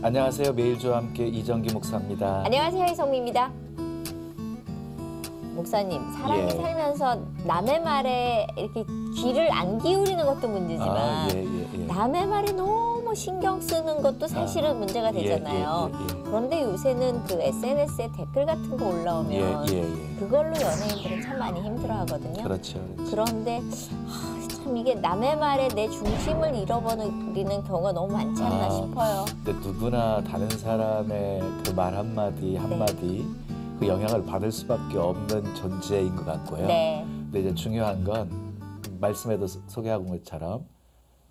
안녕하세요. 매일주와 함께 이정기 목사입니다. 안녕하세요. 이성미입니다. 목사님, 사람이 살면서 남의 말에 이렇게 귀를 안 기울이는 것도 문제지만 남의 말에 너무 신경 쓰는 것도 사실은 문제가 되잖아요. 그런데 요새는 그 SNS에 댓글 같은 거 올라오면 그걸로 연예인들은 참 많이 힘들어하거든요. 그렇죠. 그런데 참 이게 남의 말에 내 중심을 잃어버리는 경우가 너무 많지 않나 싶어요. 근데 누구나 다른 사람의 그 말 한마디 그 영향을 받을 수밖에 없는 존재인 것 같고요. 근데 이제 중요한 건 말씀에도 소개하고 온 것처럼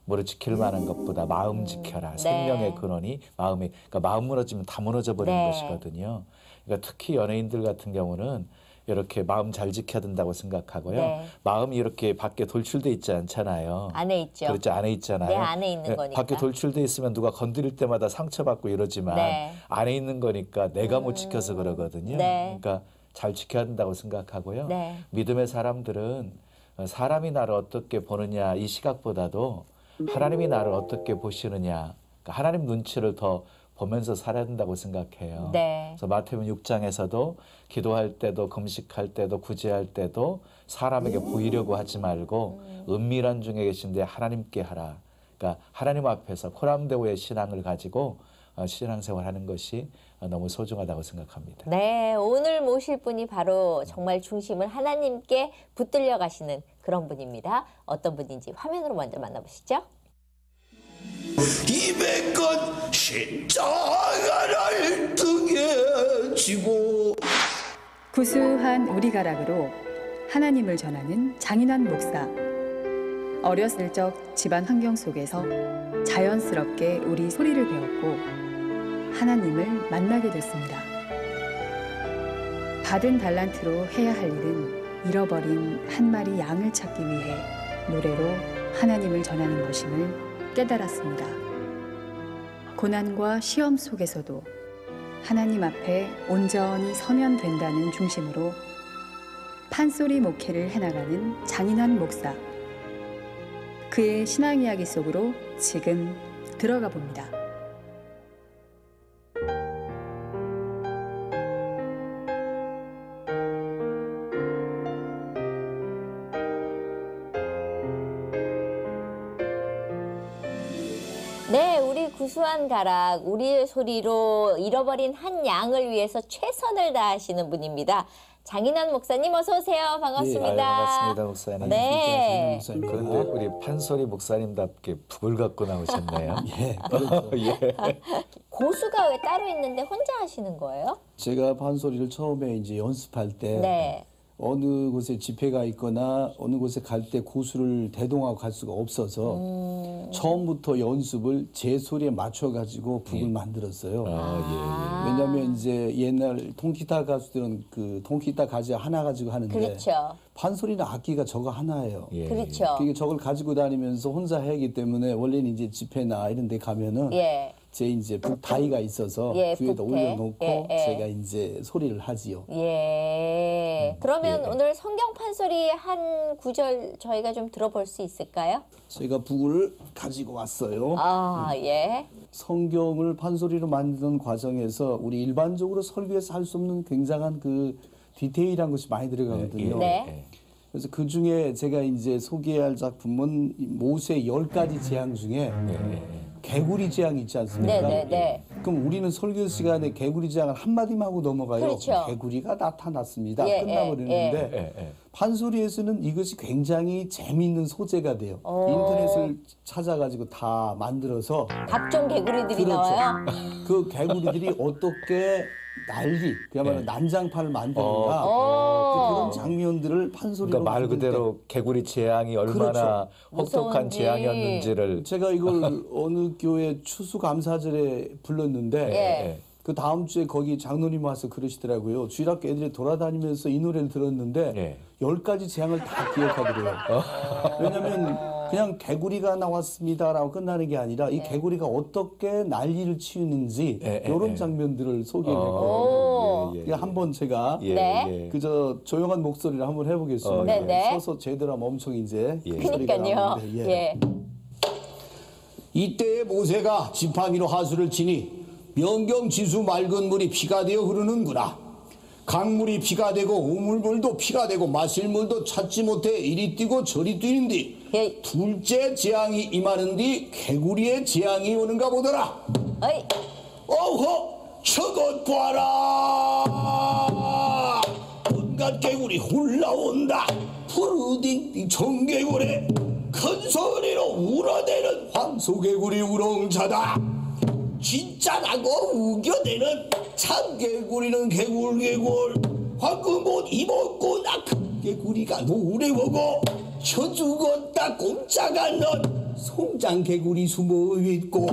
뭐를 지킬 만한 것보다 마음 지켜라. 생명의 근원이 마음이, 그러니까 마음 무너지면 다 무너져 버리는 것이거든요. 그러니까 특히 연예인들 같은 경우는 이렇게 마음 잘 지켜야 된다고 생각하고요. 마음이 이렇게 밖에 돌출돼 있지 않잖아요. 안에 있죠. 그렇죠. 안에 있잖아요. 내 안에 있는 거니까. 밖에 돌출돼 있으면 누가 건드릴 때마다 상처받고 이러지만 안에 있는 거니까 내가 못 지켜서 그러거든요. 그러니까 잘 지켜야 된다고 생각하고요. 믿음의 사람들은 사람이 나를 어떻게 보느냐 이 시각보다도 하나님이 나를 어떻게 보시느냐, 그러니까 하나님 눈치를 더 보면서 살아야 된다고 생각해요. 그래서 마태복음 6장에서도 기도할 때도 금식할 때도 구제할 때도 사람에게 보이려고 하지 말고 은밀한 중에 계신데 하나님께 하라. 그러니까 하나님 앞에서 코람데오의 신앙을 가지고 신앙생활하는 것이 너무 소중하다고 생각합니다. 네, 오늘 모실 분이 바로 정말 중심을 하나님께 붙들려 가시는 그런 분입니다. 어떤 분인지 화면으로 먼저 만나보시죠. 200건 십자가를 등에 지고 구수한 우리가락으로 하나님을 전하는 장인환 목사. 어렸을 적 집안 환경 속에서 자연스럽게 우리 소리를 배웠고 하나님을 만나게 됐습니다. 받은 달란트로 해야 할 일은 잃어버린 한 마리 양을 찾기 위해 노래로 하나님을 전하는 것임을 깨달았습니다. 고난과 시험 속에서도 하나님 앞에 온전히 서면 된다는 중심으로 판소리 목회를 해나가는 장인환 목사. 그의 신앙 이야기 속으로 지금 들어가 봅니다. 네, 우리 구수한 가락, 우리의 소리로 잃어버린 한 양을 위해서 최선을 다하시는 분입니다. 장인환 목사님 어서 오세요. 반갑습니다. 반갑습니다, 목사님. 네. 그런데 우리 판소리 목사님답게 북을 갖고 나오셨네요. 그렇죠. 고수가 왜 따로 있는데 혼자 하시는 거예요? 제가 판소리를 처음에 이제 연습할 때 어느 곳에 집회가 있거나 어느 곳에 갈 때 고수를 대동하고 갈 수가 없어서 처음부터 연습을 제 소리에 맞춰 가지고 북을 만들었어요. 왜냐하면 이제 옛날 통기타 가수들은 그 통기타 가지 하나 가지고 하는데 판소리는 악기가 저거 하나예요. 그게 저걸 가지고 다니면서 혼자 해야하기 때문에 원래는 이제 집회나 이런 데 가면은 제 이제 북 다이가 있어서 위에다 올려놓고 제가 이제 소리를 하지요. 그러면 오늘 성경 판소리 한 구절 저희가 좀 들어볼 수 있을까요? 제가 북을 가지고 왔어요. 성경을 판소리로 만드는 과정에서 우리 일반적으로 설교에서 할 수 없는 굉장한 그 디테일한 것이 많이 들어가거든요. 그래서 그 중에 제가 이제 소개할 작품은 모세 10가지 재앙 중에 개구리 재앙이 있지 않습니까? 그럼 우리는 설교 시간에 개구리 재앙을 한마디만 하고 넘어가요. 개구리가 나타났습니다. 끝나버리는데 판소리에서는 이것이 굉장히 재미있는 소재가 돼요. 인터넷을 찾아가지고 다 만들어서 각종 개구리들이 나와요? 그 개구리들이 어떻게 난리, 그야말로 난장판을 만드는가 그런 장면들을 판소리로 그러니까 말 그대로 개구리 재앙이 얼마나 혹독한 재앙이었는지를 제가 이걸 어느 교회 추수감사절에 불렀는데 그 다음 주에 거기 장로님 와서 그러시더라고요. 주일학교 애들이 돌아다니면서 이 노래를 들었는데 10가지 재앙을 다 기억하더래요. 왜냐하면 그냥 개구리가 나왔습니다라고 끝나는 게 아니라 이 개구리가 어떻게 난리를 치우는지 이런 장면들을 소개했거든요. 한번 제가 그저 조용한 목소리를 한번 해보겠습니다. 서서 제대로 하면 엄청 이제 소리가 나오는데 이때에 모세가 지팡이로 하수를 치니 명경지수 맑은 물이 피가 되어 흐르는구나. 강물이 피가 되고 우물물도 피가 되고 마실 물도 찾지 못해 이리 뛰고 저리 뛰는디 예. 둘째 재앙이 임하는디 개구리의 재앙이 오는가 보더라. 어이. 어허 저것 봐라. 온갖 개구리 올라온다. 푸르딩딩 청개구리 큰 소리로 울어대는 황소개구리 우렁차다. 진짜라고 우겨대는 참개구리는 개굴개굴 황금옷 입었고 낙한 개구리가 노래보고 저 죽었다 꼼짝아 넌 송장개구리 숨어있고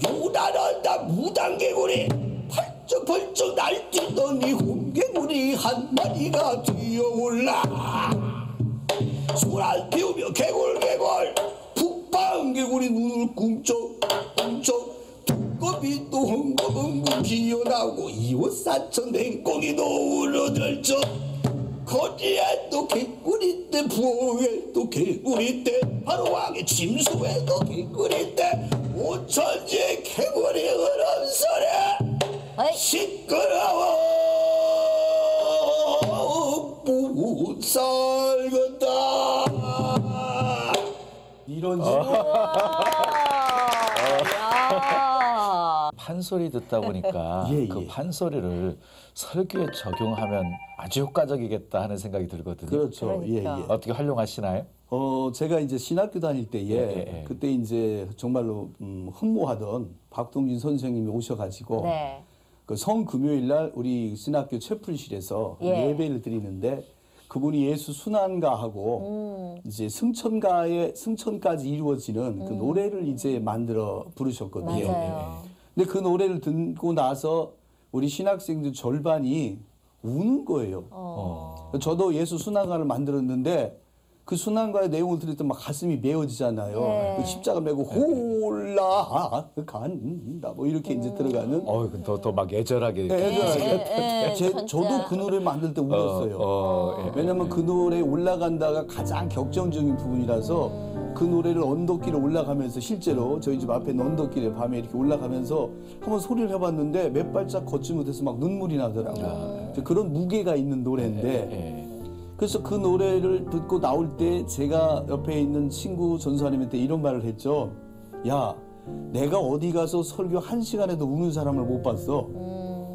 요란한다 무당개구리 펄쩍펄쩍 날뛰더니 홍개구리 한 마리가 뛰어올라. 소란 피우며 개굴개굴 북방개구리 눈을 꿈쩍꿈쩍 두꺼비 또 헝거벙거 기어나오고 이웃사천 냉꽁이도 울어들죠. 거리에 또 개구리 때 부엌에 또 개구리 때 바로 왕의 침수에 또 개구리 때 오천지의 개구리 흐름소리 시끄러워 못 살겠다. 이런 판소리 듣다 보니까 예, 그 예. 판소리를 설교에 적용하면 아주 효과적이겠다 하는 생각이 들거든요. 그렇죠. 그러니까. 예, 예. 어떻게 활용하시나요? 제가 이제 신학교 다닐 때에 예. 그때 이제 정말로 흠모하던 박동진 선생님이 오셔가지고 네. 그 성금요일 날 우리 신학교 채플실에서 예. 예배를 드리는데 그분이 예수 순환가하고 이제 승천까지 이루어지는 그 노래를 이제 만들어 부르셨거든요. 맞아요. 근데 그 노래를 듣고 나서 우리 신학생들 절반이 우는 거예요. 저도 예수 순환가를 만들었는데 그 순환가의 내용을 들을 때 막 가슴이 메어지잖아요. 네. 그 십자가 메고 홀라간다 뭐 이렇게 이제 들어가는. 더 막 애절하게. 예, 저도 그 노래 만들 때 울었어요. 왜냐면 그 노래 올라간다가 가장 격정적인 부분이라서 그 노래를 언덕길에 올라가면서 실제로 저희 집 앞에 있는 언덕길에 밤에 이렇게 올라가면서 한번 소리를 해봤는데 몇 발짝 걷지 못해서 막 눈물이 나더라고요. 그런 무게가 있는 노래인데 그래서 그 노래를 듣고 나올 때 제가 옆에 있는 친구 전사님한테 이런 말을 했죠. 야, 내가 어디 가서 설교 1시간에도 우는 사람을 못 봤어.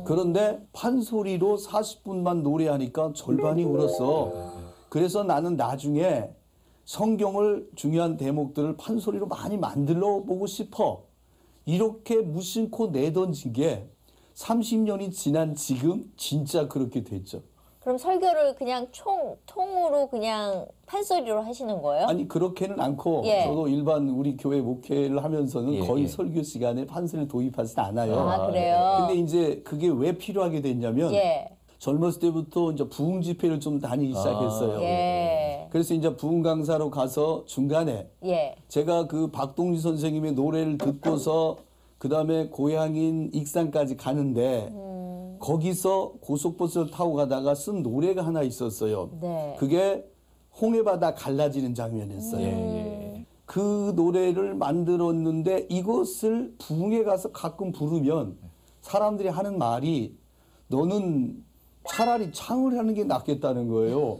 그런데 판소리로 40분만 노래하니까 절반이 울었어. 그래서 나는 나중에 성경을 중요한 대목들을 판소리로 많이 만들어 보고 싶어. 이렇게 무심코 내던진 게 30년이 지난 지금 진짜 그렇게 됐죠. 그럼 설교를 그냥 통으로 그냥 판소리로 하시는 거예요? 아니 그렇게는 않고 예. 저도 일반 우리 교회 목회를 하면서는 예, 거의 예. 설교 시간에 판소리를 도입하지 않아요. 아, 그래요? 근데 이제 그게 왜 필요하게 됐냐면 예. 젊었을 때부터 이제 부흥 집회를 좀 다니기 시작했어요. 예. 그래서 이제 부흥 강사로 가서 중간에 예. 제가 그 박동진 선생님의 노래를 듣고서 그 다음에 고향인 익산까지 가는데 거기서 고속버스를 타고 가다가 쓴 노래가 하나 있었어요. 네. 그게 홍해바다 갈라지는 장면이었어요. 그 노래를 만들었는데 이것을 부흥에 가서 가끔 부르면 사람들이 하는 말이 너는 차라리 창을 하는 게 낫겠다는 거예요.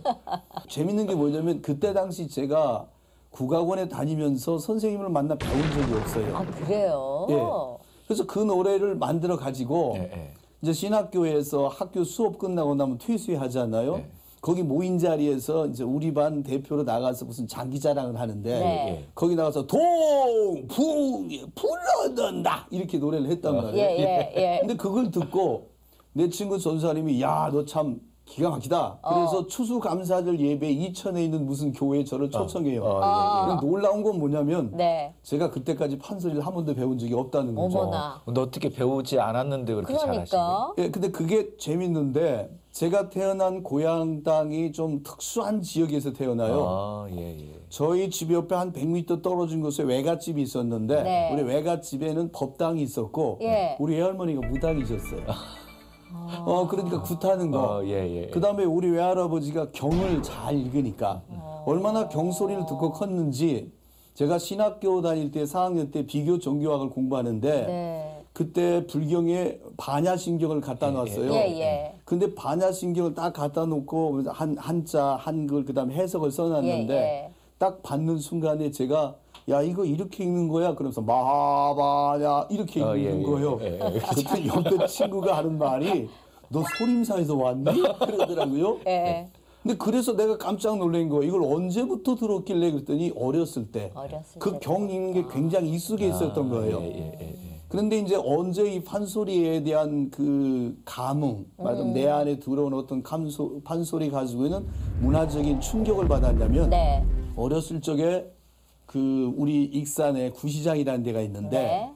재밌는 게 뭐냐면 그때 당시 제가 국악원에 다니면서 선생님을 만나 배운 적이 없어요. 아, 그래요? 예. 그래서 그 노래를 만들어 가지고 이제 신학교에서 학교 수업 끝나고 나면 퇴수회 하잖아요. 거기 모인 자리에서 이제 우리 반 대표로 나가서 무슨 장기 자랑을 하는데 거기 나가서 동풍이 불러든다 이렇게 노래를 했단 말이에요. 근데 그걸 듣고 내 친구 전사님이 야, 너 참 기가 막히다. 그래서 추수감사절 예배 이천에 있는 무슨 교회에 저를 초청해요. 놀라운 건 뭐냐면 제가 그때까지 판소리를 한 번도 배운 적이 없다는 거죠. 어머나. 근데 어떻게 배우지 않았는데 그렇게 잘하시는 거예요? 예, 근데 그게 재밌는데 제가 태어난 고향 땅이 좀 특수한 지역에서 태어나요. 저희 집 옆에 한 100m 떨어진 곳에 외갓집이 있었는데 우리 외갓집에는 법당이 있었고 우리 외할머니가 무당이셨어요. 그러니까 굿하는 거. 그다음에 우리 외할아버지가 경을 잘 읽으니까 얼마나 경소리를 듣고 컸는지 제가 신학교 다닐 때 4학년 때 비교 종교학을 공부하는데 그때 불경에 반야신경을 갖다 놨어요. 근데 반야신경을 딱 갖다 놓고 한자, 한글 그다음에 해석을 써놨는데 딱 받는 순간에 제가 야 이거 이렇게 읽는 거야? 그러면서 마하바냐 이렇게 읽는 거예요. 그때 옆에 친구가 하는 말이 너 소림사에서 왔니? 그러더라고요. 근데 그래서 내가 깜짝 놀란 거예요. 이걸 언제부터 들었길래 그랬더니 어렸을 때 그 경 읽는 게 굉장히 익숙해 있었던 거예요. 그런데 이제 언제 이 판소리에 대한 그 감흥, 말하자면 내 안에 들어온 어떤 판소리 가지고 있는 문화적인 충격을 받았냐면 어렸을 적에 그 우리 익산에 구시장이라는 데가 있는데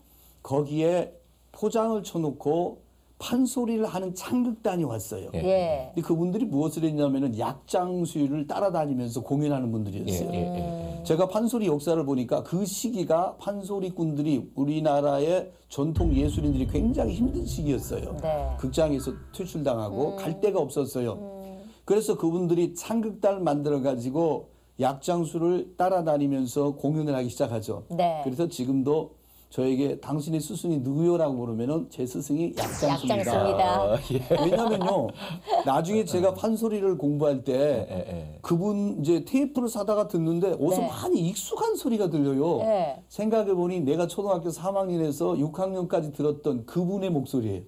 거기에 포장을 쳐놓고 판소리를 하는 창극단이 왔어요. 근데 그분들이 무엇을 했냐면은 약장수를 따라다니면서 공연하는 분들이었어요. 제가 판소리 역사를 보니까 그 시기가 판소리꾼들이 우리나라의 전통 예술인들이 굉장히 힘든 시기였어요. 극장에서 퇴출당하고 갈 데가 없었어요. 그래서 그분들이 창극단을 만들어 가지고 약장수를 따라다니면서 공연을 하기 시작하죠. 그래서 지금도 저에게 당신의 스승이 누구요라고 부르면은 제 스승이 약장수입니다. 왜냐면요, 나중에 제가 판소리를 공부할 때 그분 이제 테이프를 사다가 듣는데 어디서 많이 익숙한 소리가 들려요. 생각해 보니 내가 초등학교 3학년에서 6학년까지 들었던 그분의 목소리예요.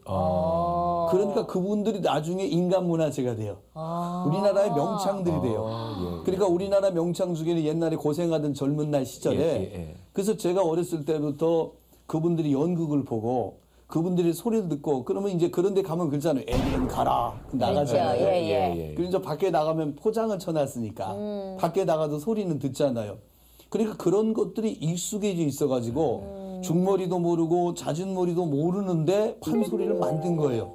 그러니까 그분들이 나중에 인간문화재가 돼요. 우리나라의 명창들이 돼요. 그러니까 우리나라 명창 중에는 옛날에 고생하던 젊은 날 시절에 그래서 제가 어렸을 때부터 그분들이 연극을 보고 그분들이 소리를 듣고 그러면 이제 그런 데 가면 그러잖아요. 애들은 가라. 나가잖아요. 그리고 이제 밖에 나가면 포장을 쳐놨으니까 밖에 나가도 소리는 듣잖아요. 그러니까 그런 것들이 익숙해져 있어가지고 중머리도 모르고 잦은 머리도 모르는데 판소리를 만든 거예요.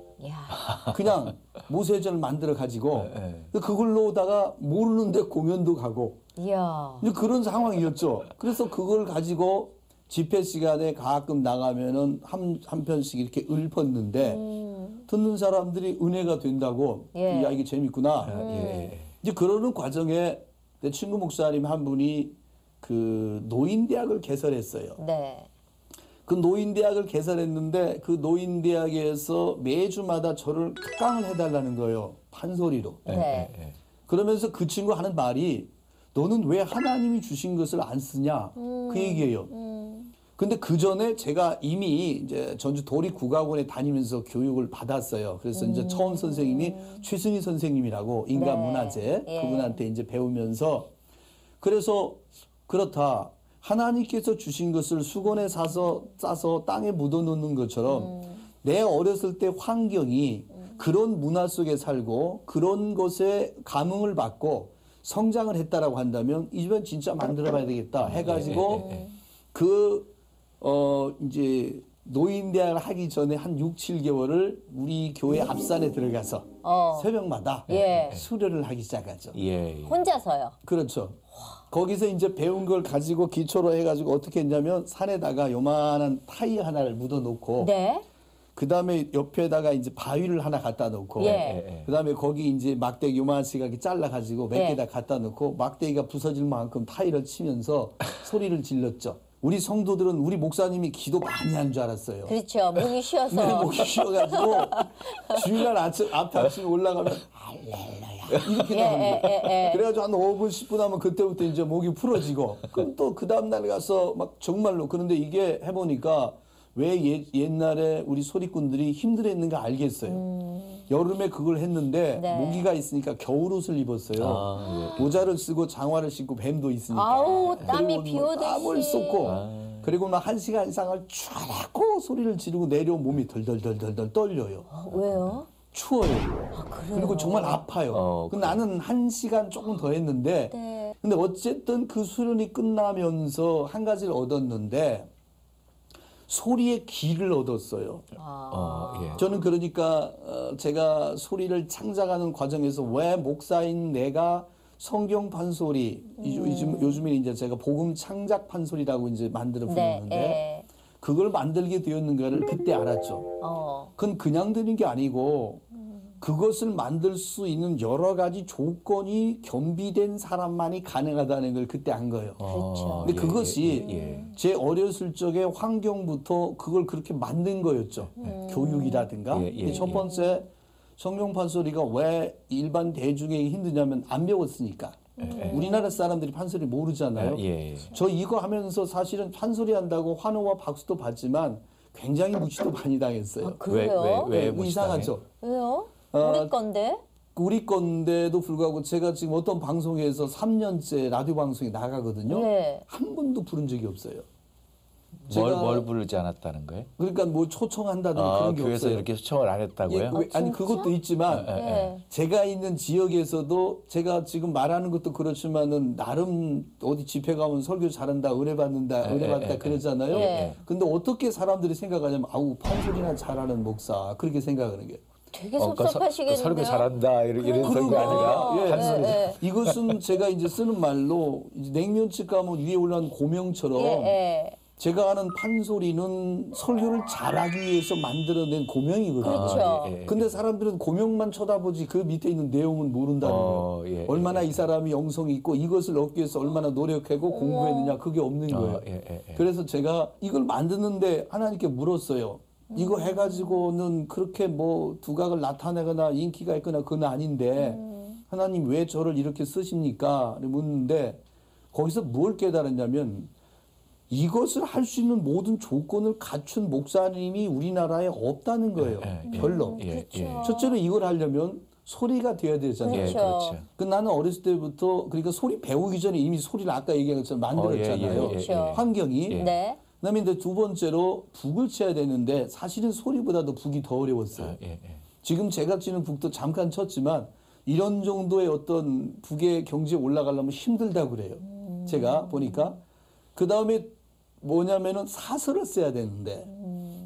그냥 모세전을 만들어 가지고 그걸로다가 모르는데 공연도 가고 그런 상황이었죠. 그래서 그걸 가지고 집회 시간에 가끔 나가면은 한 편씩 이렇게 읊었는데 듣는 사람들이 은혜가 된다고 야 이게 재밌구나. 이제 그러는 과정에 내 친구 목사님 한 분이 그 노인대학을 개설했어요. 그 노인대학을 개설했는데 그 노인대학에서 매주마다 저를 특강을 해달라는 거예요. 판소리로. 그러면서 그 친구 하는 말이 너는 왜 하나님이 주신 것을 안 쓰냐? 그 얘기예요. 근데 그 전에 제가 이미 이제 전주 도립국악원에 다니면서 교육을 받았어요. 그래서 이제 처음 선생님이 최승희 선생님이라고 인간문화재 그분한테 이제 배우면서 그래서 그렇다. 하나님께서 주신 것을 수건에 싸서 땅에 묻어놓는 것처럼 내 어렸을 때 환경이 그런 문화 속에 살고 그런 것에 감흥을 받고 성장을 했다라고 한다면 이 집은 진짜 만들어봐야 되겠다 해가지고 이제 노인대학을 하기 전에 한 6, 7개월을 우리 교회 앞산에 들어가서 새벽마다 수련을 하기 시작하죠. 혼자서요? 그렇죠. 거기서 이제 배운 걸 가지고 기초로 해가지고 어떻게 했냐면 산에다가 요만한 타이 하나를 묻어놓고 그 다음에 옆에다가 이제 바위를 하나 갖다 놓고 그 다음에 거기 이제 막대기 요만하게 잘라가지고 몇 개다 갖다 놓고 막대기가 부서질 만큼 타이를 치면서 소리를 질렀죠. 우리 성도들은 우리 목사님이 기도 많이 하는 줄 알았어요. 그렇죠. 목이 쉬어서. 네, 목이 쉬어가지고 주일날 앞에 아침에 올라가면 할렐루야 이렇게 나오는 거예요. 그래가지고 한 5분 10분 하면 그때부터 이제 목이 풀어지고 그럼 또 그 다음날 가서 막 정말로 그런데 이게 해보니까 왜 옛날에 우리 소리꾼들이 힘들었는가 알겠어요. 여름에 그걸 했는데 모기가 있으니까 겨울옷을 입었어요. 모자를 쓰고 장화를 신고 뱀도 있으니까. 아우 땀이 비 오듯이. 땀을 쏟고 그리고 막 1시간 이상을 촤라고 소리를 지르고 내려온 몸이 덜덜덜덜 떨려요. 왜요? 추워요. 그리고 정말 아파요. 근데 나는 1시간 조금 더 했는데 근데 어쨌든 그 수련이 끝나면서 한 가지를 얻었는데 소리의 기를 얻었어요. 저는 그러니까 제가 소리를 창작하는 과정에서 왜 목사인 내가 성경 판소리 요즘에 이제 제가 복음 창작 판소리라고 이제 만들어 부르는데 그걸 만들게 되었는가를 그때 알았죠. 그건 그냥 되는 게 아니고 그것을 만들 수 있는 여러 가지 조건이 겸비된 사람만이 가능하다는 걸 그때 안 거예요. 그렇죠. 근데 그것이 제 어렸을 적에 환경부터 그걸 그렇게 만든 거였죠. 교육이라든가. 근데 첫 번째 성경 판소리가 왜 일반 대중에게 힘드냐면 안 배웠으니까. 우리나라 사람들이 판소리 모르잖아요. 저 이거 하면서 사실은 판소리 한다고 환호와 박수도 받지만 굉장히 무시도 많이 당했어요. 아, 그래요? 왜 이상하죠. 왜요? 우리 건데? 우리 건데도 불구하고 제가 지금 어떤 방송에서 3년째 라디오 방송에 나가거든요. 네. 한 번도 부른 적이 없어요. 뭘 부르지 않았다는 거예요? 그러니까 뭐 초청한다든가 그런 게 교회에서 없어요. 이렇게 초청을 안 했다고요? 아니 그것도 있지만 제가 있는 지역에서도 제가 지금 말하는 것도 그렇지만은 나름 어디 집회 가면 설교 잘한다, 은혜 받다 그러잖아요. 근데 어떻게 사람들이 생각하냐면 아우 판소리나 잘하는 목사 그렇게 생각하는 게. 되게 섭섭하시겠는데요. 설교 설교잘한다 이런 설교 아니라 이것은 제가 이제 쓰는 말로 이제 냉면집 가면 위에 올라온 고명처럼 제가 하는 판소리는 설교를 잘하기 위해서 만들어낸 고명이거든요. 그렇죠. 근데 사람들은 고명만 쳐다보지 그 밑에 있는 내용은 모른다는 거예요. 얼마나 이 사람이 영성이 있고 이것을 얻기 위해서 얼마나 노력하고 공부했느냐 그게 없는 거예요. 그래서 제가 이걸 만드는데 하나님께 물었어요. 이거 해가지고는 그렇게 뭐 두각을 나타내거나 인기가 있거나 그건 아닌데 하나님 왜 저를 이렇게 쓰십니까? 묻는데 거기서 뭘 깨달았냐면 이것을 할 수 있는 모든 조건을 갖춘 목사님이 우리나라에 없다는 거예요. 별로. 첫째로 이걸 하려면 소리가 돼야 되잖아요. 그렇죠. 나는 어렸을 때부터 그러니까 소리 배우기 전에 이미 소리를 아까 얘기한 것처럼 만들었잖아요. 환경이. 네. 그다음에 이제 두 번째로 북을 쳐야 되는데 사실은 소리보다도 북이 더 어려웠어요. 지금 제가 치는 북도 잠깐 쳤지만 이런 정도의 어떤 북의 경지에 올라가려면 힘들다고 그래요. 제가 보니까. 그다음에 뭐냐면은 사설을 써야 되는데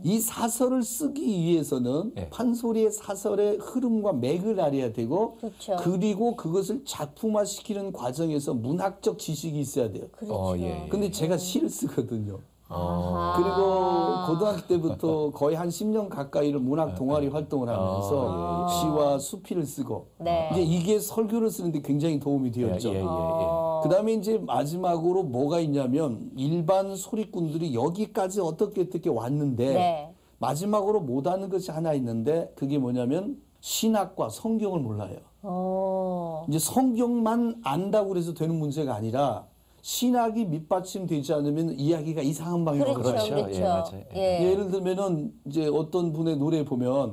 이 사설을 쓰기 위해서는 판소리의 사설의 흐름과 맥을 알아야 되고 그렇죠. 그리고 그것을 작품화시키는 과정에서 문학적 지식이 있어야 돼요. 그렇죠. 근데 제가 시를 쓰거든요. 그리고 고등학교 때부터 거의 한 10년 가까이를 문학 동아리 활동을 하면서 시와 수필을 쓰고 이제 이게 설교를 쓰는데 굉장히 도움이 되었죠. 그다음에 이제 마지막으로 뭐가 있냐면 일반 소리꾼들이 여기까지 어떻게 왔는데 마지막으로 못하는 것이 하나 있는데 그게 뭐냐면 신학과 성경을 몰라요. 이제 성경만 안다고 그래서 되는 문제가 아니라 신학이 밑받침되지 않으면 이야기가 이상한 방향으로 그렇죠. 예를 들면은 이제 어떤 분의 노래 보면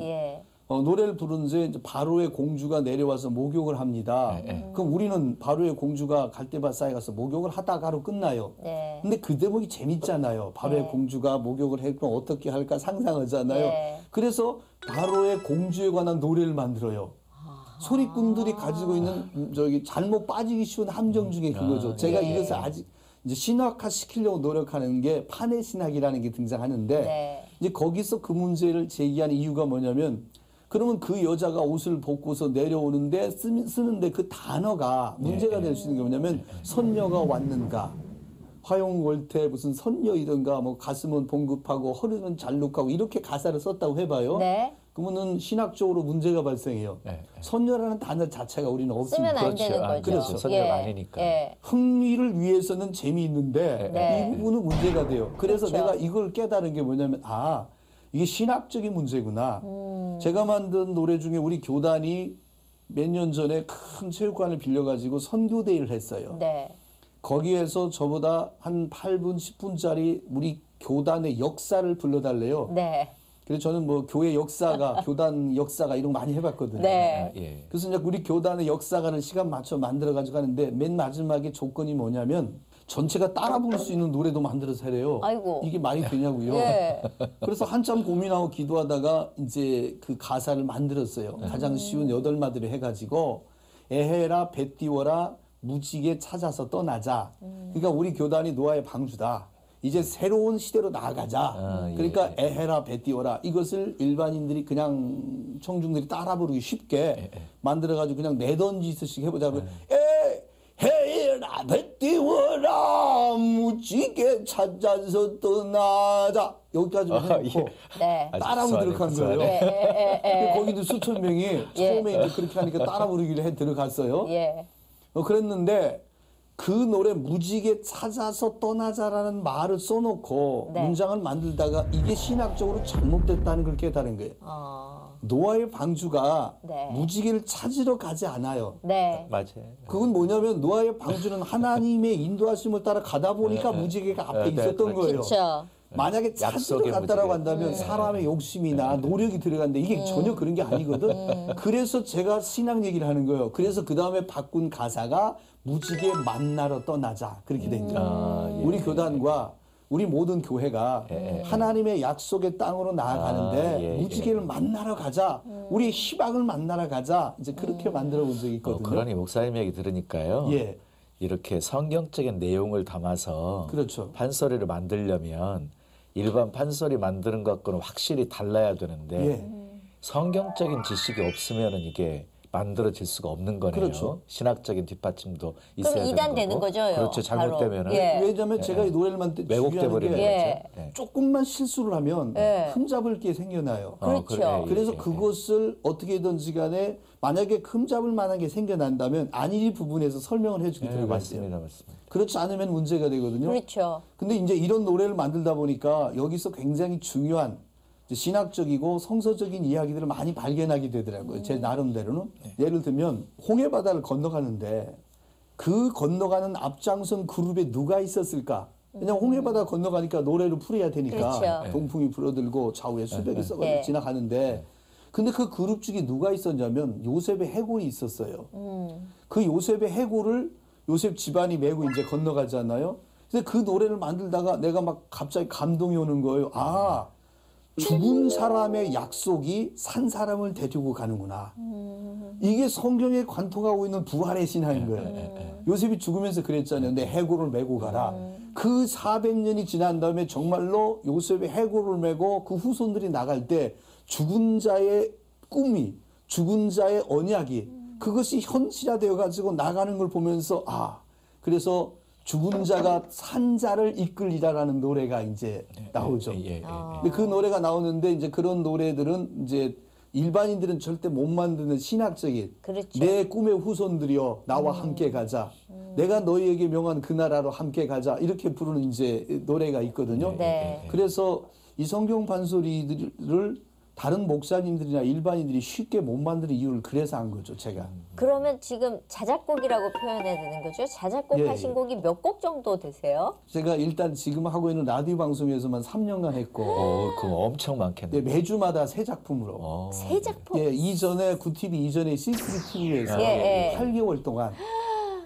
노래를 부르는데 이제 바로의 공주가 내려와서 목욕을 합니다. 그럼 우리는 바로의 공주가 갈대밭사에 가서 목욕을 하다가로 끝나요. 근데 그 대목이 재밌잖아요. 바로의 공주가 목욕을 했고 어떻게 할까 상상하잖아요. 그래서 바로의 공주에 관한 노래를 만들어요. 소리꾼들이 가지고 있는 저기 잘못 빠지기 쉬운 함정 중에 그거죠. 제가 이것을 아직 이제 신학화 시키려고 노력하는 게 판의 신학이라는 게 등장하는데 이제 거기서 그 문제를 제기하는 이유가 뭐냐면 그러면 그 여자가 옷을 벗고서 내려오는데 쓰는데 그 단어가 문제가 될 수 있는 게 뭐냐면 선녀가 왔는가 화용월태 무슨 선녀이든가 뭐 가슴은 봉급하고 허리는 잘록하고 이렇게 가사를 썼다고 해봐요. 그러면은 신학적으로 문제가 발생해요. 선녀라는 단어 자체가 우리는 없습니다. 쓰면 안 되는 거죠. 그렇죠. 선녀가 아니니까. 흥미를 위해서는 재미있는데 이 부분은 문제가 돼요. 그래서 내가 이걸 깨달은 게 뭐냐면 이게 신학적인 문제구나. 제가 만든 노래 중에 우리 교단이 몇 년 전에 큰 체육관을 빌려가지고 선교대회를 했어요. 거기에서 저보다 한 8분, 10분짜리 우리 교단의 역사를 불러달래요. 그래서 저는 뭐 교회 역사가, 교단 역사가 이런 거 많이 해봤거든요. 그래서 이제 우리 교단의 역사가를 시간 맞춰 만들어가지고 하는데 맨 마지막에 조건이 뭐냐면 전체가 따라 부를 수 있는 노래도 만들어서 하래요. 이게 말이 되냐고요. 그래서 한참 고민하고 기도하다가 이제 그 가사를 만들었어요. 가장 쉬운 8마디로 해가지고 에헤라 배 띄워라 무지개 찾아서 떠나자. 그러니까 우리 교단이 노아의 방주다. 이제 새로운 시대로 나아가자. 그러니까 에헤라 배 띄워라. 이것을 일반인들이 그냥 청중들이 따라 부르기 쉽게 만들어가지고 그냥 내던지듯이 해보자고. 에헤라 배 띄워라 무지개 찾아서 떠나자. 여기까지만 해놓고 네. 따라 부르는 거예요. 거기도 수천 명이 처음에 이제 그렇게 하니까 따라 부르기를 해 들어갔어요. 그랬는데 그 노래 무지개 찾아서 떠나자라는 말을 써놓고 문장을 만들다가 이게 신학적으로 잘못됐다는 걸 깨달은 거예요. 노아의 방주가 무지개를 찾으러 가지 않아요. 맞아요. 그건 뭐냐면 노아의 방주는 하나님의 인도하심을 따라 가다 보니까 무지개가 앞에 있었던 거예요. 그쵸. 만약에 찾으러 갔다라고 한다면 사람의 욕심이나 노력이 들어간데 이게 전혀 그런 게 아니거든. 그래서 제가 신학 얘기를 하는 거예요. 그래서 그 다음에 바꾼 가사가 무지개 만나러 떠나자 그렇게 된 거예요. 우리 교단과 우리 모든 교회가 하나님의 약속의 땅으로 나아가는데 무지개를 만나러 가자. 우리의 희망을 만나러 가자. 이제 그렇게 만들어 본 적이 있거든요. 그러니 목사님 얘기 들으니까요. 이렇게 성경적인 내용을 담아서 그렇죠. 판소리를 만들려면 일반 판소리 만드는 것과는 확실히 달라야 되는데 성경적인 지식이 없으면 이게 만들어질 수가 없는 거네요. 그렇죠. 신학적인 뒷받침도 있어야 되는 거고. 이단 되는 거죠. 그렇죠. 잘못되면은. 왜냐하면 제가 이 노래를 만들 때 왜곡돼 버리는 거죠. 조금만 실수를 하면 흠잡을 게 생겨나요. 그렇죠. 그래서 그것을 어떻게든지 간에 만약에 흠잡을 만한 게 생겨난다면 안일이 부분에서 설명을 해주게 들어가야 돼요. 맞습니다. 그렇지 않으면 문제가 되거든요. 그렇죠. 근데 이제 이런 노래를 만들다 보니까 여기서 굉장히 중요한 신학적이고 성서적인 이야기들을 많이 발견하게 되더라고요. 제 나름대로는. 예를 들면 홍해 바다를 건너가는데 그 건너가는 앞장선 그룹에 누가 있었을까? 그냥 홍해 바다 건너가니까 노래를 풀어야 되니까 그렇죠. 동풍이 불어들고 좌우에 수백이 썩어 지나가는데 근데 그 그룹 중에 누가 있었냐면 요셉의 해골이 있었어요. 그 요셉의 해골을 요셉 집안이 메고 이제 건너가잖아요. 근데 그 노래를 만들다가 내가 막 갑자기 감동이 오는 거예요. 아, 죽은 사람의 약속이 산 사람을 데리고 가는구나. 이게 성경에 관통하고 있는 부활의 신앙인 거예요. 요셉이 죽으면서 그랬잖아요. 내 해골을 메고 가라. 그 400년이 지난 다음에 정말로 요셉의 해골을 메고 그 후손들이 나갈 때 죽은 자의 꿈이, 죽은 자의 언약이 그것이 현실화되어 가지고 나가는 걸 보면서 그래서 죽은 자가 산 자를 이끌리라라는 노래가 이제 나오죠. 근데 그 노래가 나오는데 이제 그런 노래들은 이제 일반인들은 절대 못 만드는 신학적인 내 꿈의 후손들이여 나와 함께 가자. 내가 너희에게 명한 그 나라로 함께 가자. 이렇게 부르는 이제 노래가 있거든요. 그래서 이 성경 판소리들을 다른 목사님들이나 일반인들이 쉽게 못 만드는 이유를 그래서 한 거죠, 제가. 그러면 지금 자작곡이라고 표현해야 되는 거죠? 자작곡 하신 곡이 몇 곡 정도 되세요? 제가 일단 지금 하고 있는 라디오 방송에서만 3년간 했고 그럼 엄청 많겠네요. 매주마다 새 작품으로. 새 작품? 이전에 구TV 이전에 CCTV에서 8개월 동안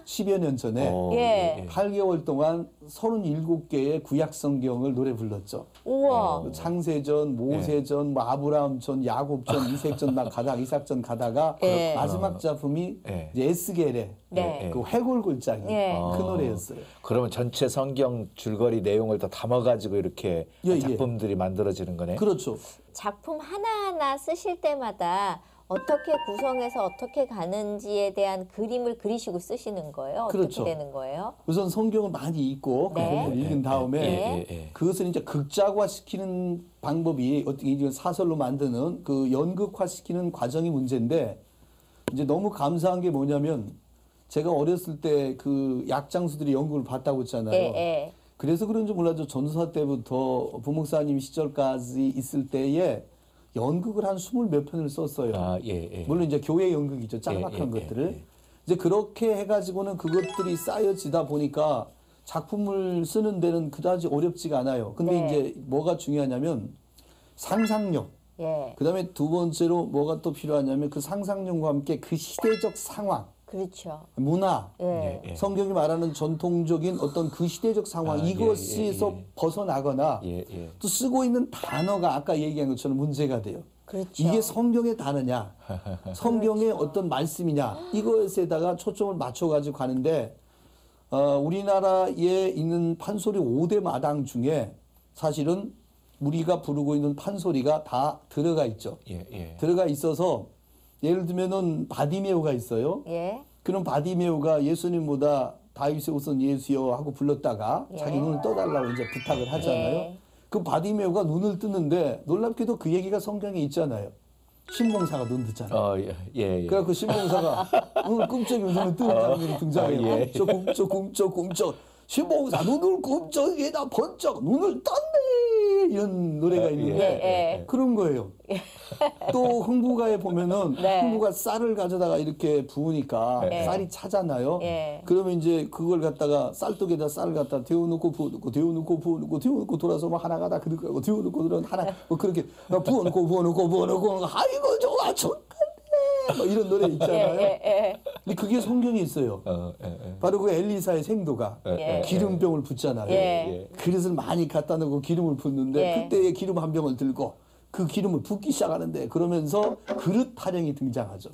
10여 년 전에 8개월 동안 37개의 구약 성경을 노래 불렀죠. 우와. 창세전, 모세전, 뭐 아브라함전, 야곱전, 이색전 막 이삭전 가다가 마지막 작품이 에스겔의 그 해골골짜기 그 노래였어요. 그러면 전체 성경 줄거리 내용을 다 담아가지고 이렇게 작품들이 만들어지는 거네. 그렇죠. 작품 하나하나 쓰실 때마다 어떻게 구성해서 어떻게 가는지에 대한 그림을 그리시고 쓰시는 거예요? 그렇죠. 어떻게 되는 거예요? 우선 성경을 많이 읽고 읽은 다음에 그것을 이제 극작화시키는 방법이 어떻게 이제 사설로 만드는 그 연극화시키는 과정이 문제인데 이제 너무 감사한 게 뭐냐면 제가 어렸을 때 그 약장수들이 연극을 봤다고 했잖아요. 그래서 그런지 몰라도 전도사 때부터 부목사님 시절까지 있을 때에 연극을 한 20몇 편을 썼어요. 물론 이제 교회 연극이죠. 짤막한 것들을. 이제 그렇게 해가지고는 그것들이 쌓여지다 보니까 작품을 쓰는 데는 그다지 어렵지가 않아요. 근데 이제 뭐가 중요하냐면 상상력. 그다음에 두 번째로 뭐가 또 필요하냐면 그 상상력과 함께 그 시대적 상황. 그렇죠. 문화, 성경이 말하는 전통적인 어떤 그 시대적 상황 이것에서 벗어나거나 또 쓰고 있는 단어가 아까 얘기한 것처럼 문제가 돼요. 그렇죠. 이게 성경의 단어냐, 성경의 어떤 말씀이냐 이것에다가 초점을 맞춰가지고 가는데 우리나라에 있는 판소리 5대 마당 중에 사실은 우리가 부르고 있는 판소리가 다 들어가 있죠. 들어가 있어서 예를 들면은 바디메오가 있어요. 그럼 바디메오가 예수님보다 다윗의 우선 예수여 하고 불렀다가 자기 눈을 떠달라고 이제 부탁을 하잖아요. 그 바디메오가 눈을 뜨는데 놀랍게도 그 얘기가 성경에 있잖아요. 신봉사가 눈 뜨잖아요. 예. 그래서 신봉사가 눈을 꿈쩍이고 눈을 뜨는 장면이 등장해요. 꿈쩍. 신봉사 눈을 꿈쩍이다 번쩍 눈을 떴네 이런 노래가 있는데 그런 거예요. 또 흥부가에 보면은 흥부가 쌀을 가져다가 이렇게 부으니까 쌀이 차잖아요. 그러면 이제 그걸 갖다가 쌀떡에다 쌀을 갖다 데워놓고 부어놓고 데워놓고 부어놓고 데워놓고 돌아서 뭐 하나가 다 그렇고 데워놓고 들어 하나 뭐 그렇게 부어놓고 아이고 좋아 좋네 뭐 이런 노래 있잖아요. 근데 그게 성경에 있어요. 바로 그 엘리사의 생도가 기름병을 붓잖아요. 그릇을 많이 갖다 놓고 기름을 붓는데 그때의 기름 한 병을 들고 그 기름을 붓기 시작하는데 그러면서 그릇 타령이 등장하죠.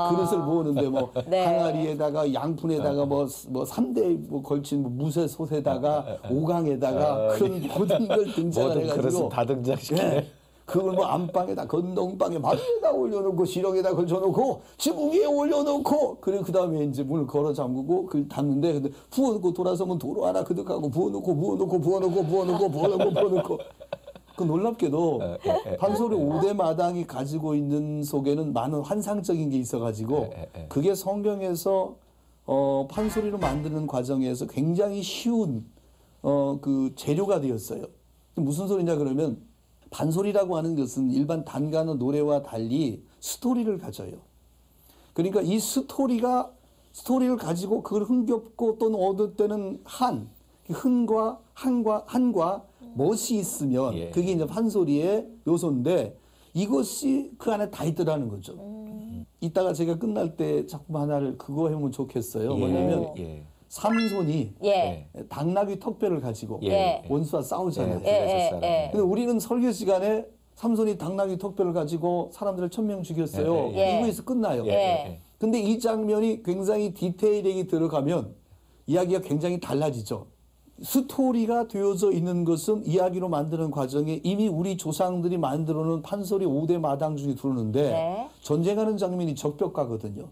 그릇을 모으는데 뭐 항아리에다가 양푼에다가 뭐 3대 걸친 뭐 무쇠솥에다가 오강에다가 그런 모든 걸 등장을 모든 해가지고 그릇을 다 등장시키네. 그걸 뭐 안방에다 건동방에 바위에다 올려놓고 시렁에다 걸쳐놓고 지붕 위에 올려놓고 그리고 그 다음에 이제 문을 걸어 잠그고 그걸 닫는데 근데 부어놓고 돌아서면 도로 하나 그득하고 부어놓고 그 놀랍게도 판소리 5대 마당이 가지고 있는 속에는 많은 환상적인 게 있어가지고 그게 성경에서 판소리로 만드는 과정에서 굉장히 쉬운 그 재료가 되었어요. 무슨 소리냐 그러면 판소리라고 하는 것은 일반 단가나 노래와 달리 스토리를 가져요. 그러니까 이 스토리를 가지고 그걸 흥겹고 또는 얻을 때는 한과 멋이 있으면 그게 이제 판소리의 요소인데 이것이 그 안에 다 있더라는 거죠. 이따가 제가 끝날 때 작품 하나를 그거 해보면 좋겠어요. 뭐냐면 삼손이 당나귀 턱뼈를 가지고 원수와 싸우잖아요. 근데 우리는 설교 시간에 삼손이 당나귀 턱뼈를 가지고 사람들을 1000명 죽였어요. 이거에서 끝나요. 근데 이 장면이 굉장히 디테일하게 들어가면 이야기가 굉장히 달라지죠. 스토리가 되어져 있는 것은 이야기로 만드는 과정에 이미 우리 조상들이 만들어 놓은 판소리 5대 마당 중에 들어오는데 전쟁하는 장면이 적벽가거든요.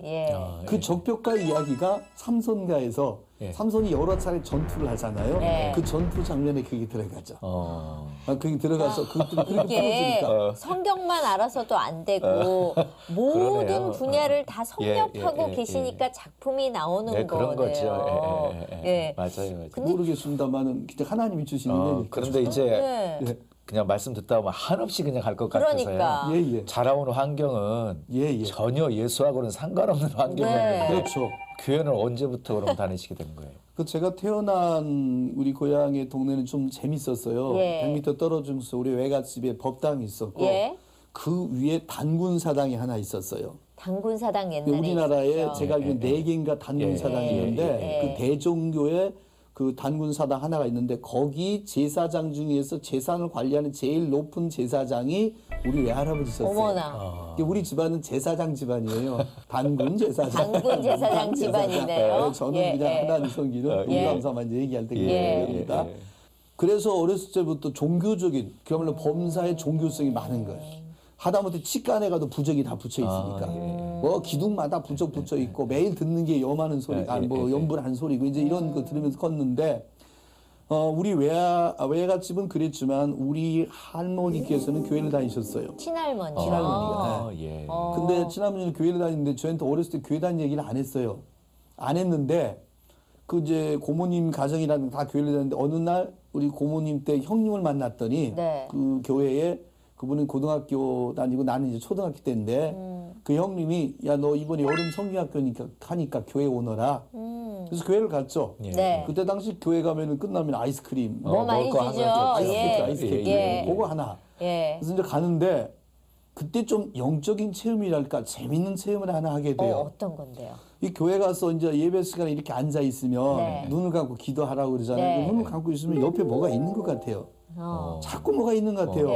그 적벽가 이야기가 삼손가에서 삼손이 여러 차례 전투를 하잖아요. 그 전투 장면에 그게 들어가죠. 그게 들어가서 그것들이 그렇게 풀어지니까 성경만 알아서도 안 되고 모든 그러네요. 분야를 다 섭렵하고 계시니까 작품이 나오는 거예요. 그런 거죠. 맞아요. 모르겠습니다만은 하나님이 주시는 은혜니까. 그런데 이제 그냥 말씀 듣다 보면 한없이 그냥 갈 것 같아서요. 그러니까. 자라온 환경은 전혀 예수하고는 상관없는 환경이었는데 그렇죠. 교회는 언제부터 그럼 다니시게 된 거예요? 제가 태어난 우리 고향의 동네는 좀 재밌었어요. 100m 떨어지면서 우리 외갓집에 법당이 있었고 그 위에 단군사당이 하나 있었어요. 단군사당 옛날에 우리나라에 있었죠. 제가 알기로는 4개인가 단군사당이 있는데 그 대종교에 그 단군사당 하나가 있는데 거기 제사장 중에서 재산을 관리하는 제일 높은 제사장이 우리 외할아버지 있었어요. 어머나. 우리 집안은 제사장 집안이에요. 단군 제사장. 단군 제사장 집안이네요. 저는 그냥 하나님 섬기는 우감사만 얘기할 때 그럽니다. 그래서 어렸을 때부터 종교적인 그야말로 범사의 종교성이 많은 거예요. 하다못해 치간에 가도 부적이 다 붙여 있으니까 뭐 기둥마다 부적 붙여 있고 매일 듣는 게 염하는 소리가 뭐 염분한 소리고 이제 이런 거 들으면서 컸는데 우리 외갓집은 그랬지만 우리 할머니께서는 교회를 다니셨어요. 친할머니. 친할머니가. 근데 친할머니는 교회를 다니는데 저한테 어렸을 때 교회 다니는 얘기를 안 했어요. 안 했는데 그 이제 고모님 가정이라는 다 교회를 다니는데 어느 날 우리 고모님 때 형님을 만났더니 그 교회에 그분은 고등학교 다니고 나는 이제 초등학교 때인데 그 형님이 야 너 이번에 여름 성경학교니까 하니까 교회 오너라. 그래서 교회를 갔죠. 그때 당시 교회 가면은 끝나면 아이스크림 뭐 많이 주죠. 아이스크림 그거 하나. 그래서 이제 가는데 그때 좀 영적인 체험이랄까 재밌는 체험을 하나 하게 돼요. 어떤 건데요? 이 교회 가서 이제 예배 시간에 이렇게 앉아 있으면 눈을 감고 기도하라고 그러잖아요. 눈을 감고 있으면 옆에 뭐가 있는 것 같아요. 자꾸 뭐가 있는 것 같아요.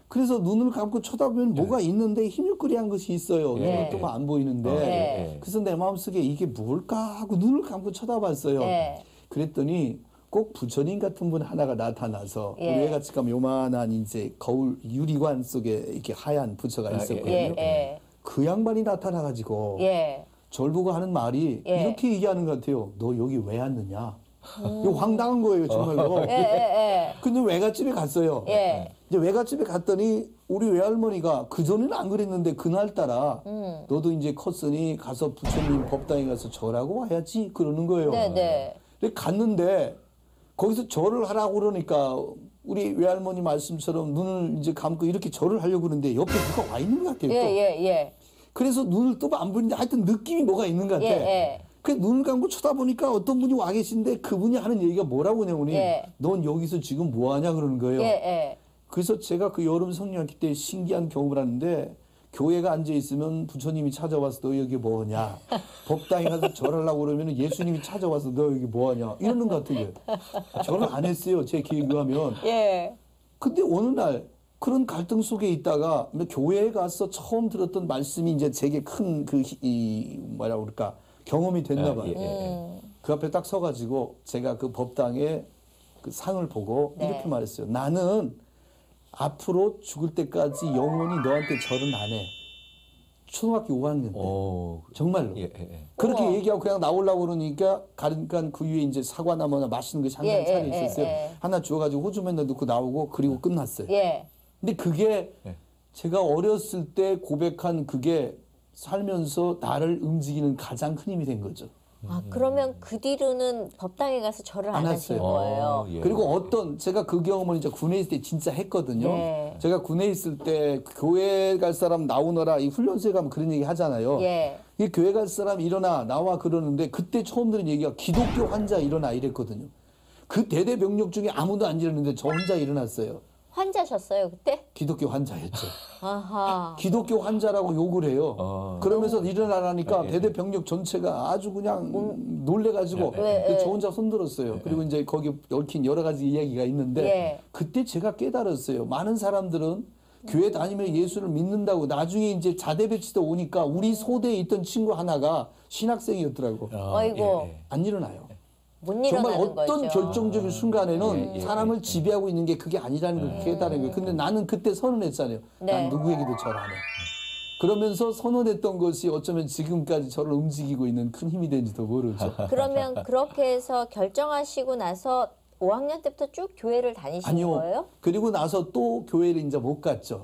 그래서 눈을 감고 쳐다보면 뭐가 있는데 희미거리한 것이 있어요. 눈을 뜨면 안 보이는데. 그래서 내 마음속에 이게 뭘까 하고 눈을 감고 쳐다봤어요. 그랬더니 꼭 부처님 같은 분 하나가 나타나서 우리 외갓집 가면 요만한 이제 거울 유리관 속에 이렇게 하얀 부처가 있었거든요. 그 양반이 나타나가지고 절 보고 하는 말이 이렇게 얘기하는 것 같아요. 너 여기 왜 왔느냐? 이거 황당한 거예요, 정말로. 근데 외갓집에 갔어요. 이제 외갓집에 갔더니 우리 외할머니가 그전에는 안 그랬는데 그날따라 너도 이제 컸으니 가서 부처님 법당에 가서 절하고 와야지 그러는 거예요. 근데 갔는데 거기서 절을 하라고 그러니까 우리 외할머니 말씀처럼 눈을 이제 감고 이렇게 절을 하려고 그러는데 옆에 누가 와 있는 것 같아요. 또. 그래서 눈을 뜨고 안 보는데 하여튼 느낌이 뭐가 있는 것 같아. 그 눈을 감고 쳐다보니까 어떤 분이 와 계신데 그분이 하는 얘기가 뭐라고 하냐면 넌 여기서 지금 뭐 하냐 그러는 거예요. 그래서 제가 그 여름 성령학기 때 신기한 경험을 하는데 교회가 앉아 있으면 부처님이 찾아와서 너 여기 뭐 하냐. 법당에 가서 절하려고 그러면 예수님이 찾아와서 너 여기 뭐 하냐. 이러는 것 같아요. 절을 안 했어요. 제 기억에 의하면. 근데 어느 날 그런 갈등 속에 있다가 교회에 가서 처음 들었던 말씀이 이제 제게 큰 뭐라 그럴까 경험이 됐나 봐요. 그 앞에 딱 서가지고 제가 그 법당에 그 상을 보고 이렇게 말했어요. 나는 앞으로 죽을 때까지 영원히 너한테 절은 안 해. 초등학교 5학년 때. 정말로. 그렇게 얘기하고 그냥 나오려고 그러니까 가니까 그 위에 이제 사과나무나 맛있는 것이 항상 차려 있었어요. 하나 주워가지고 호주 맨날 넣고 나오고 그리고 끝났어요. 근데 그게 제가 어렸을 때 고백한 그게 살면서 나를 움직이는 가장 큰 힘이 된 거죠. 그러면 그 뒤로는 법당에 가서 절을 안 하신 거예요. 그리고 제가 그 경험을 이제 군에 있을 때 진짜 했거든요. 제가 군에 있을 때 교회 갈 사람 나오너라 이 훈련소에 가면 그런 얘기 하잖아요. 이 교회 갈 사람 일어나 나와 그러는데 그때 처음 들은 얘기가 기독교 환자 일어나 이랬거든요. 그 대대 병력 중에 아무도 안 일어났는데 저 혼자 일어났어요. 환자셨어요 그때? 기독교 환자였죠. 기독교 환자라고 욕을 해요. 그러면서 일어나라니까 대대 병력 전체가 아주 그냥 놀래가지고 저 혼자 손들었어요. 그리고 이제 거기 얽힌 여러 가지 이야기가 있는데 그때 제가 깨달았어요. 많은 사람들은 교회 다니면 예수를 믿는다고 나중에 이제 자대 배치 때 오니까 우리 소대에 있던 친구 하나가 신학생이었더라고. 아이고. 안 일어나요. 못 정말 일어나는 어떤 거죠. 결정적인 순간에는 사람을 지배하고 있는 게 그게 아니라는 걸 깨달은 거예요. 근데 나는 그때 선언했잖아요. 난 누구에게도 절 안 해. 그러면서 선언했던 것이 어쩌면 지금까지 저를 움직이고 있는 큰 힘이 된지도 모르죠. 그러면 그렇게 해서 결정하시고 나서 5학년 때부터 쭉 교회를 다니신 거예요? 그리고 나서 또 교회를 이제 못 갔죠.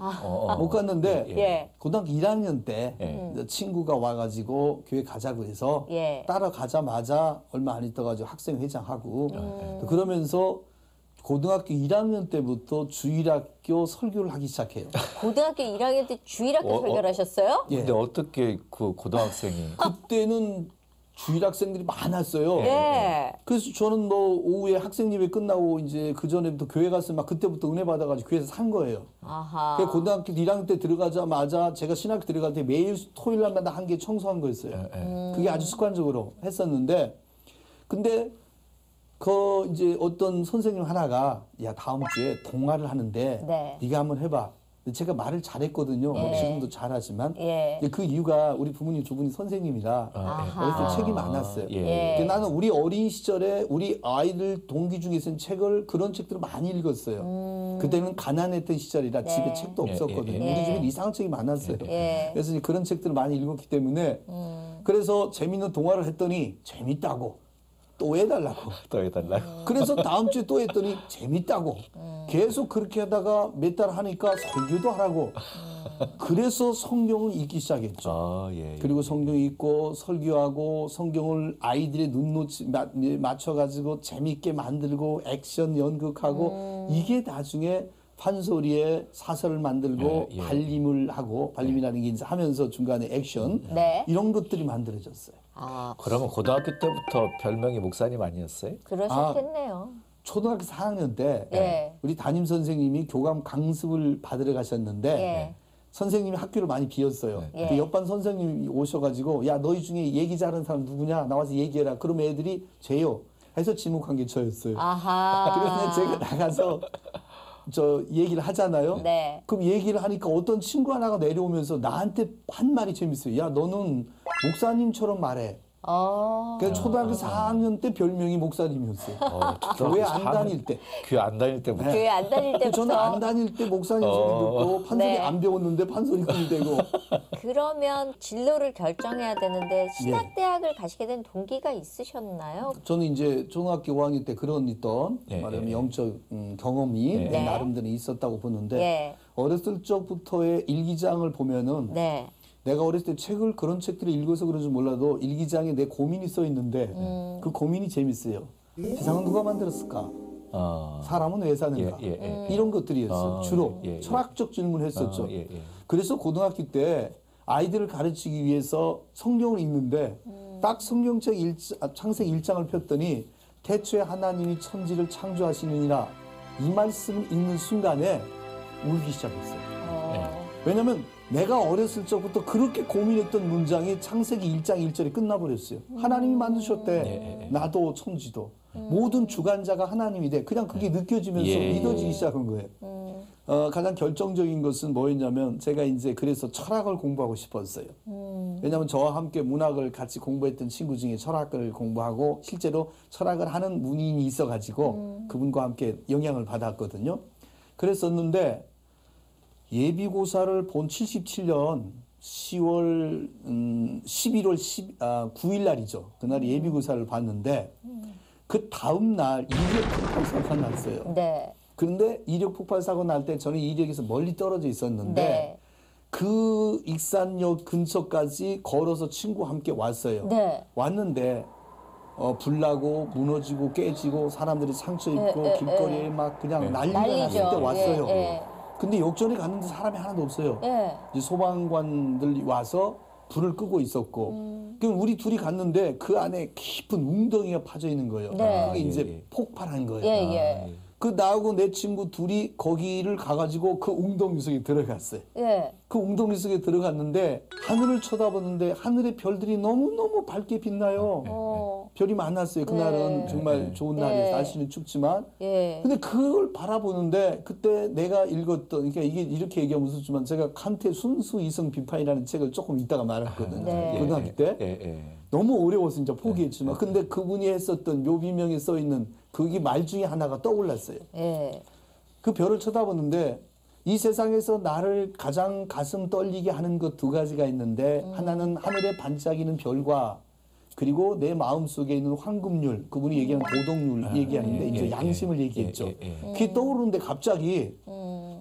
못 갔는데 고등학교 1학년 때 친구가 와가지고 교회 가자고 해서 따라가자마자 얼마 안 있어가지고 학생회장하고 그러면서 고등학교 1학년 때부터 주일학교 설교를 하기 시작해요. 고등학교 1학년 때 주일학교 설교를 하셨어요? 근데 어떻게 그 고등학생이 그때는 주일 학생들이 많았어요. 그래서 저는 뭐 오후에 학생 예배 끝나고 이제 그 전에부터 교회 갔으면 막 그때부터 은혜 받아가지고 교회에서 산 거예요. 그래서 고등학교 1학년 때 들어가자마자 제가 신학교 들어갈 때 매일 토요일 날마다 한 개 청소한 거였어요. 그게 아주 습관적으로 했었는데 근데 그 이제 어떤 선생님 하나가 야 다음 주에 동화를 하는데 네가 한번 해봐. 제가 말을 잘했거든요. 지금도 잘하지만 그 이유가 우리 부모님 두 분이 선생님이라 어렸을 때 책이 많았어요. 근데 나는 우리 어린 시절에 우리 아이들 동기 중에서는 그런 책들을 많이 읽었어요. 그때는 가난했던 시절이라 집에 책도 없었거든요. 우리 집에 이상한 책이 많았어요. 그래서 그런 책들을 많이 읽었기 때문에 그래서 재밌는 동화를 했더니 재밌다고. 또 해달라고. 또 해달라고. 그래서 다음 주에 또 했더니 재밌다고. 계속 그렇게 하다가 몇 달 하니까 설교도 하라고. 그래서 성경을 읽기 시작했죠. 그리고 성경 읽고 설교하고 성경을 아이들의 눈높이 맞춰가지고 재밌게 만들고 액션 연극하고 이게 나중에 판소리에 사설을 만들고 발림을 하고 발림이라는 게 이제 하면서 중간에 액션 이런 것들이 만들어졌어요. 그러면 고등학교 때부터 별명이 목사님 아니었어요? 그러셨겠네요. 초등학교 4학년 때 우리 담임 선생님이 교감 강습을 받으러 가셨는데 선생님이 학교를 많이 비웠어요. 그 옆반 선생님이 오셔가지고 야 너희 중에 얘기 잘하는 사람 누구냐 나와서 얘기해라. 그럼 애들이 쟤요 해서 지목한 게 저였어요. 그래서 제가 나가서 저 얘기를 하잖아요. 그럼 얘기를 하니까 어떤 친구 하나가 내려오면서 나한테 한 말이 재밌어요. 야 너는 목사님처럼 말해. 그래서 초등학교 4학년 때 별명이 목사님이었어요. 교회 안 다닐 때. 교회 안 다닐 때부터. 교회 안 다닐 때부터. 저는 안 다닐 때 목사님 소리 듣고 판소리 네. 안 배웠는데 판소리꾼이 되고. 그러면 진로를 결정해야 되는데 신학대학을 가시게 된 동기가 있으셨나요? 저는 이제 초등학교 5학년 때 그런 말하면 영적 경험이 나름대로 있었다고 보는데 어렸을 적부터의 일기장을 보면은 내가 어렸을 때 그런 책들을 읽어서 그런지 몰라도 일기장에 내 고민이 써 있는데 그 고민이 재밌어요. 세상은 누가 만들었을까? 사람은 왜 사는가? 이런 것들이었어요. 주로 철학적 질문을 했었죠. 그래서 고등학교 때 아이들을 가르치기 위해서 성경을 읽는데 딱 성경책 창세기 1장을 폈더니 태초에 하나님이 천지를 창조하시느니라 이 말씀을 읽는 순간에 울기 시작했어요. 왜냐하면 내가 어렸을 적부터 그렇게 고민했던 문장이 창세기 1장 1절에 끝나버렸어요. 하나님이 만드셨대. 나도 천지도. 모든 주관자가 하나님이 돼. 그냥 그게 느껴지면서 믿어지기 시작한 거예요. 가장 결정적인 것은 뭐였냐면 제가 이제 그래서 철학을 공부하고 싶었어요. 왜냐하면 저와 함께 문학을 같이 공부했던 친구 중에 철학을 공부하고 실제로 철학을 하는 문인이 있어가지고 그분과 함께 영향을 받았거든요. 그랬었는데 예비고사를 본 77년 10월 11월 9일 날이죠. 그날 예비고사를 봤는데 그 다음 날 이력 폭발 사고가 났어요. 그런데 이력 폭발 사고 날 때 저는 이력에서 멀리 떨어져 있었는데 그 익산역 근처까지 걸어서 친구와 함께 왔어요. 왔는데 불나고 무너지고 깨지고 사람들이 상처 입고 길거리에 막 그냥 난리가 났을 때 왔어요. 근데 역전에 갔는데 사람이 하나도 없어요. 이제 소방관들이 와서 불을 끄고 있었고, 그럼 우리 둘이 갔는데 그 안에 깊은 웅덩이가 파져 있는 거예요. 그게 이제 폭발한 거예요. 그 나하고 내 친구 둘이 거기를 가가지고 그 웅덩이 속에 들어갔어요. 그 웅덩이 속에 들어갔는데 하늘을 쳐다보는데 하늘의 별들이 너무너무 밝게 빛나요. 별이 많았어요. 그날은 정말 좋은 날이에요. 날씨는 춥지만. 근데 그걸 바라보는데 그때 내가 읽었던, 그러니까 이게 이렇게 얘기하면 무섭지만 제가 칸트의 순수 이성 비판이라는 책을 조금 이따가 말했거든요. 고등학교 때. 너무 어려워서 이제 포기했지만 근데 그분이 했었던 묘비명에 써 있는 그게 말 중에 하나가 떠올랐어요. 그 별을 쳐다보는데 이 세상에서 나를 가장 가슴 떨리게 하는 것 두 가지가 있는데 하나는 하늘에 반짝이는 별과 그리고 내 마음속에 있는 황금률, 그분이 얘기하는 도덕률 얘기하는데 이제 양심을 얘기했죠. 그게 떠오르는데 갑자기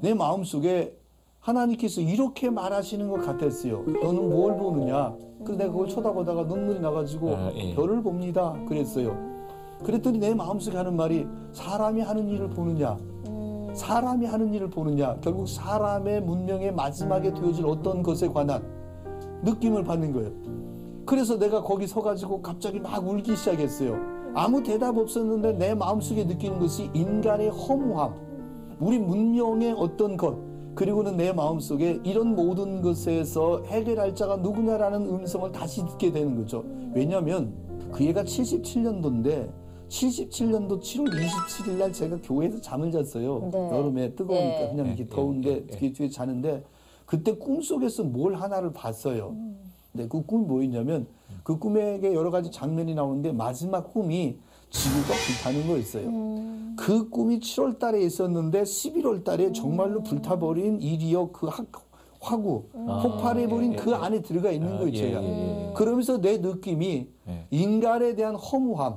내 마음속에 하나님께서 이렇게 말하시는 것 같았어요. 너는 뭘 보느냐? 그래서 내가 그걸 쳐다보다가 눈물이 나가지고 별을 봅니다. 그랬어요. 그랬더니 내 마음속에 하는 말이 사람이 하는 일을 보느냐? 사람이 하는 일을 보느냐? 결국 사람의 문명의 마지막에 되어질 어떤 것에 관한 느낌을 받는 거예요. 그래서 내가 거기 서가지고 갑자기 막 울기 시작했어요. 아무 대답 없었는데 내 마음속에 느끼는 것이 인간의 허무함, 우리 문명의 어떤 것, 그리고는 내 마음속에 이런 모든 것에서 해결할 자가 누구냐라는 음성을 다시 듣게 되는 거죠. 왜냐하면 그 해가 77년도인데 77년도 7월 27일 날 제가 교회에서 잠을 잤어요. 여름에 뜨거우니까 그냥 이렇게 더운데 뒤에 자는데 그때 꿈속에서 뭘 하나를 봤어요. 근데 그 꿈이 뭐였냐면 그 꿈에게 여러 가지 장면이 나오는데 마지막 꿈이 지구가 불타는 거였어요. 그 꿈이 7월 달에 있었는데 11월 달에 정말로 불타버린 이리어 그 화구, 폭발해버린 그 안에 들어가 있는 거예요, 제가. 그러면서 내 느낌이 인간에 대한 허무함,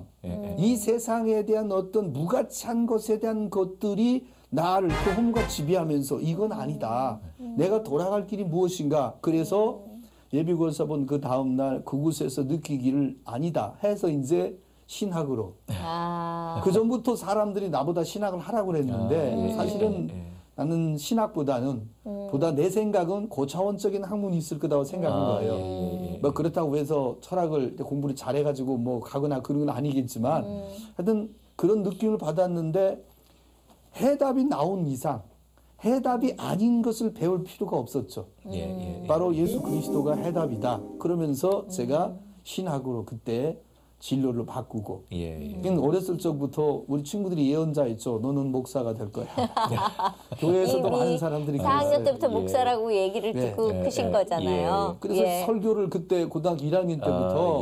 이 세상에 대한 어떤 무가치한 것에 대한 것들이 나를 그 허무가 지배하면서 이건 아니다. 내가 돌아갈 길이 무엇인가. 그래서 예비고사 본 그 다음날 그곳에서 느끼기를 아니다 해서 이제 신학으로. 그 전부터 사람들이 나보다 신학을 하라고 그랬는데 사실은 나는 신학보다는 보다 내 생각은 고차원적인 학문이 있을 거라고 생각한 거예요. 뭐 그렇다고 해서 철학을 공부를 잘해가지고 뭐 가거나 그런 건 아니겠지만 하여튼 그런 느낌을 받았는데 해답이 나온 이상 해답이 아닌 것을 배울 필요가 없었죠. 바로 예수 그리스도가 해답이다. 그러면서 제가 신학으로 그때 진로를 바꾸고. 예. 그러니까 어렸을 적부터 우리 친구들이 예언자였죠. 너는 목사가 될 거야. 교회에서도 많은 사람들이 4학년 때부터 예. 목사라고 얘기를 듣고 크신 거잖아요. 그래서 설교를 그때 고등학교 1학년 때부터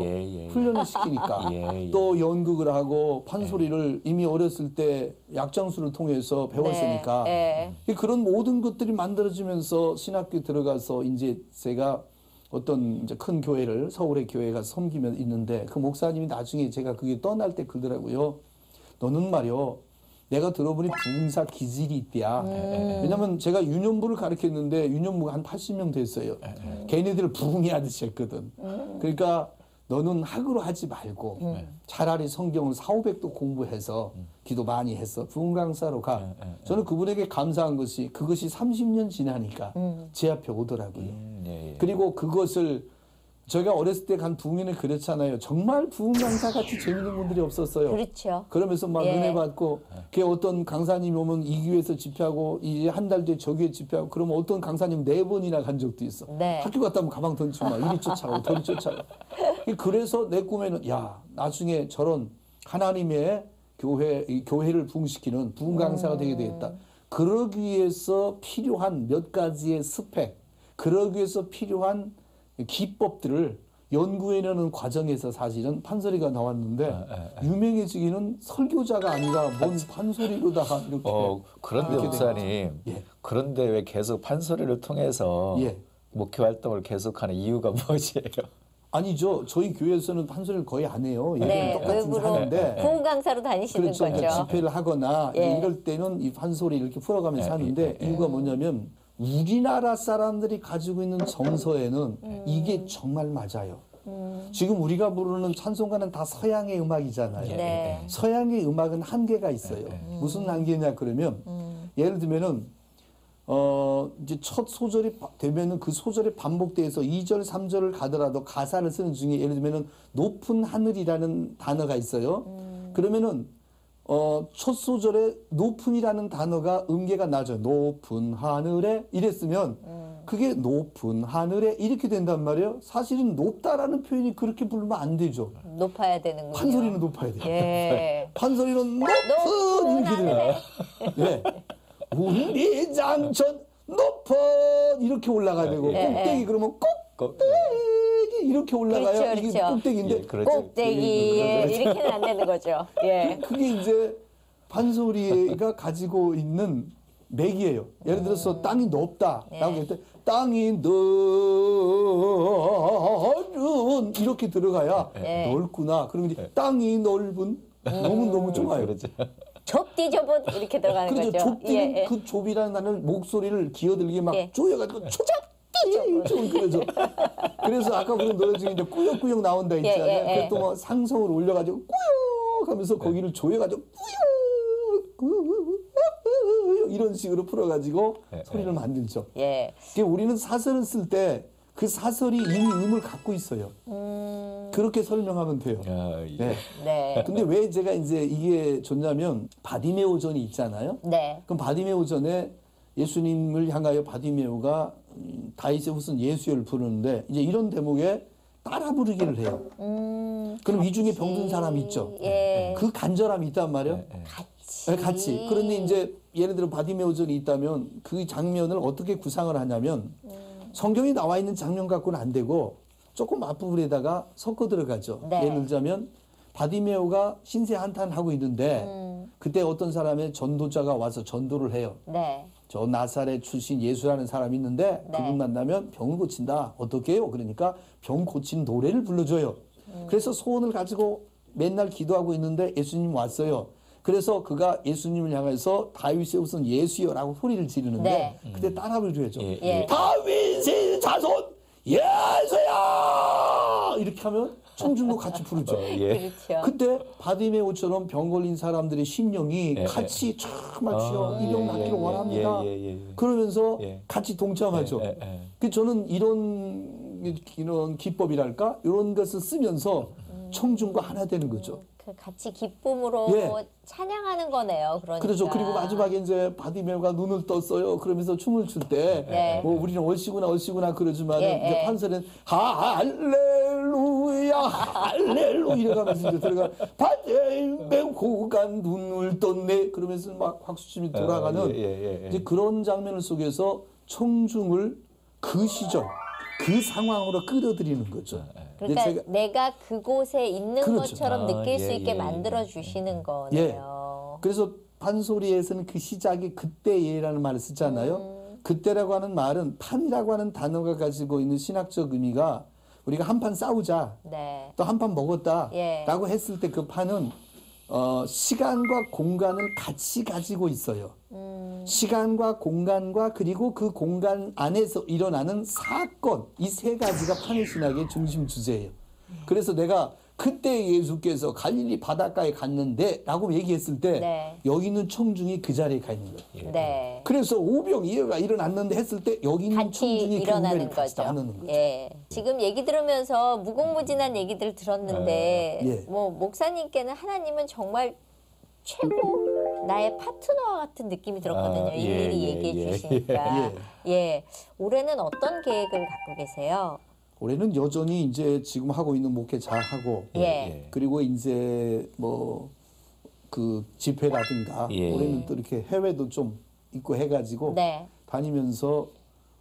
훈련을 시키니까 또 연극을 하고 판소리를 이미 어렸을 때 약장수를 통해서 배웠으니까 그런 모든 것들이 만들어지면서 신학교에 들어가서 이제 제가 어떤 이제 큰 교회를 서울의 교회가 섬기면 있는데 그 목사님이 나중에 제가 그게 떠날 때 그러더라고요. 너는 말이요. 내가 들어보니 부흥사 기질이 있대야. 왜냐면 제가 유년부를 가르쳤는데 유년부가 한 80명 됐어요. 걔네들을 부흥해야듯이 했거든. 그러니까 너는 학으로 하지 말고 차라리 성경을 400~500도 공부해서 기도 많이 해서 부흥 강사로 가. 저는 그분에게 감사한 것이 그것이 30년 지나니까 제 앞에 오더라고요. 그리고 그것을 저희가 어렸을 때 간 부흥회는 그렇잖아요. 정말 부흥 강사 같이 재밌는 분들이 없었어요. 그렇죠. 그러면서 막 은혜 받고 그 어떤 강사님이 오면 이 교회에서 집회하고 이제 한 달 뒤에 저 교회 집회하고 그러면 어떤 강사님 4번이나 간 적도 있어. 학교 갔다 오면 가방 던지고 막 이리 쫓아가고 저리 쫓아가고. 그래서 내 꿈에는 야 나중에 저런 하나님의 교회를 부흥시키는 부흥 강사가 되게 되겠다. 그러기 위해서 필요한 몇 가지의 스펙, 그러기 위해서 필요한 기법들을 연구해내는 과정에서 사실은 판소리가 나왔는데 유명해지기는 설교자가 아니라 뭔 판소리로다가 이렇게. 그런데 목사님, 그런데 왜 계속 판소리를 통해서 목회 활동을 계속하는 이유가 무엇이에요? 아니죠. 저희 교회에서는 판소리를 거의 안 해요. 똑같은 외부로 하는데 부흥 강사로 다니시는 그렇죠. 거죠. 그러니까 집회를 하거나 이럴 때는 이 판소리 이렇게 풀어가면서 하는데 이유가 뭐냐면 우리나라 사람들이 가지고 있는 정서에는 이게 정말 맞아요. 지금 우리가 부르는 찬송가는 다 서양의 음악이잖아요. 서양의 음악은 한계가 있어요. 무슨 한계냐 그러면 예를 들면은 이제 첫 소절이 되면은 그 소절이 반복돼서 2절, 3절을 가더라도 가사를 쓰는 중에 예를 들면은 높은 하늘이라는 단어가 있어요. 그러면은 첫 소절에 높은이라는 단어가 음계가 낮아요. 높은 하늘에 이랬으면 그게 높은 하늘에 이렇게 된단 말이에요. 사실은 높다라는 표현이 그렇게 부르면 안 되죠. 높아야 되는군요. 판소리는 높아야 돼요. 판소리는 높은 이렇게 돼요. 우리 장천 높은 이렇게 올라가야 되고 꼭대기 그러면 꼭대기 이렇게 올라가야 그렇죠. 이게 꼭대기인데 꼭대기 이렇게는 안 되는 거죠. 그게 이제 판소리가 가지고 있는 맥이에요. 예를 들어서 땅이 높다라고 할 때 땅이 넓은 이렇게 들어가야 넓구나. 그러면 이제 땅이 넓은 너무 좋아요. 그렇죠. 좁디 좁은 이렇게 들어가는 그렇죠. 거죠. 좁디는 그 좁이라는 단어를 목소리를 기어들게 막 조여가지고 좁디 그러죠. 그래서 아까 부른 노래 중에 이제 꾸역꾸역 나온다 있잖아요. 그또 뭐 상성을 올려가지고 꾸역 하면서 거기를 조여가지고 꾸역 이런 식으로 풀어가지고 소리를 만들죠. 그러니까 우리는 사설을 쓸 때 그 사설이 이미 음을 갖고 있어요. 그렇게 설명하면 돼요. 근데 왜 제가 이제 이게 좋냐면 바디메오 전이 있잖아요. 그럼 바디메오 전에 예수님을 향하여 바디메오가 다윗의 후손 예수여를 부르는데 이제 이런 대목에 따라 부르기를 해요. 그럼 이 중에 병든 사람이 있죠. 그 간절함이 있단 말이에요. 같이. 그런데 이제 예를 들어 바디메오 전이 있다면 그 장면을 어떻게 구상을 하냐면 성경에 나와 있는 장면 갖고는 안 되고 조금 앞부분에다가 섞어 들어가죠. 예를 들자면 바디메오가 신세 한탄하고 있는데 그때 어떤 사람의 전도자가 와서 전도를 해요. 저 나사렛 출신 예수라는 사람이 있는데 그분 만나면 병을 고친다. 어떻게 해요? 그러니까 병 고치는 노래를 불러줘요. 그래서 소원을 가지고 맨날 기도하고 있는데 예수님 왔어요. 그래서 그가 예수님을 향해서 다윗의 후손 예수여라고 소리를 지르는데 그때 따라 부르죠. 다윗의 자손 예수야 이렇게 하면 청중도 같이 부르죠. 그때 바디메오처럼 병 걸린 사람들의 심령이 같이 촥 맞추어 이 병 낫기를 원합니다. 그러면서 같이 동참하죠. 그 저는 이런 기법이랄까 이런 것을 쓰면서 청중과 하나 되는 거죠. 같이 기쁨으로 찬양하는 거네요. 그러니까. 그렇죠. 그리고 마지막에 이제 바디메오가 눈을 떴어요. 그러면서 춤을 출 때 뭐 우리는 얼씨구나 그러지만 이제 판소리는 할렐루야 할렐루야 할렐루야 이래가면서 이제 들어가 밭에 메고 간 눈을 떴네 그러면서 막 박수침이 돌아가는 이제 그런 장면을 속에서 청중을 그 시절 그 상황으로 끌어들이는 거죠. 그러니까 내가 그곳에 있는 그렇죠. 것처럼 느낄 수 있게 만들어 주시는 거네요. 그래서 판소리에서는 그 시작이 그때예라는 말을 쓰잖아요. 그때라고 하는 말은 판이라고 하는 단어가 가지고 있는 신학적 의미가 우리가 한판 싸우자, 네. 또 한 판 먹었다 예. 라고 했을 때 그 판은 시간과 공간을 같이 가지고 있어요. 시간과 공간과 그리고 그 공간 안에서 일어나는 사건 이 세 가지가 판의 신학의 중심 주제예요. 그래서 내가 그때 예수께서 갈릴리 바닷가에 갔는데 라고 얘기했을 때 네. 여기 있는 청중이 그 자리에 가 있는 거예요. 네. 그래서 오병이어가 일어났는데 했을 때 여기 있는 같이 청중이 일어나는 그 같이 거죠. 나누는 거죠. 예. 지금 얘기 들으면서 무궁무진한 얘기들 들었는데 예. 뭐 목사님께는 하나님은 정말 최고 나의 파트너와 같은 느낌이 들었거든요. 일일이 얘기해 주시니까. 예. 올해는 어떤 계획을 갖고 계세요? 올해는 여전히 이제 지금 하고 있는 목회 잘 하고 그리고 이제 뭐 그 집회라든가 올해는 또 이렇게 해외도 좀 있고 해가지고 네. 다니면서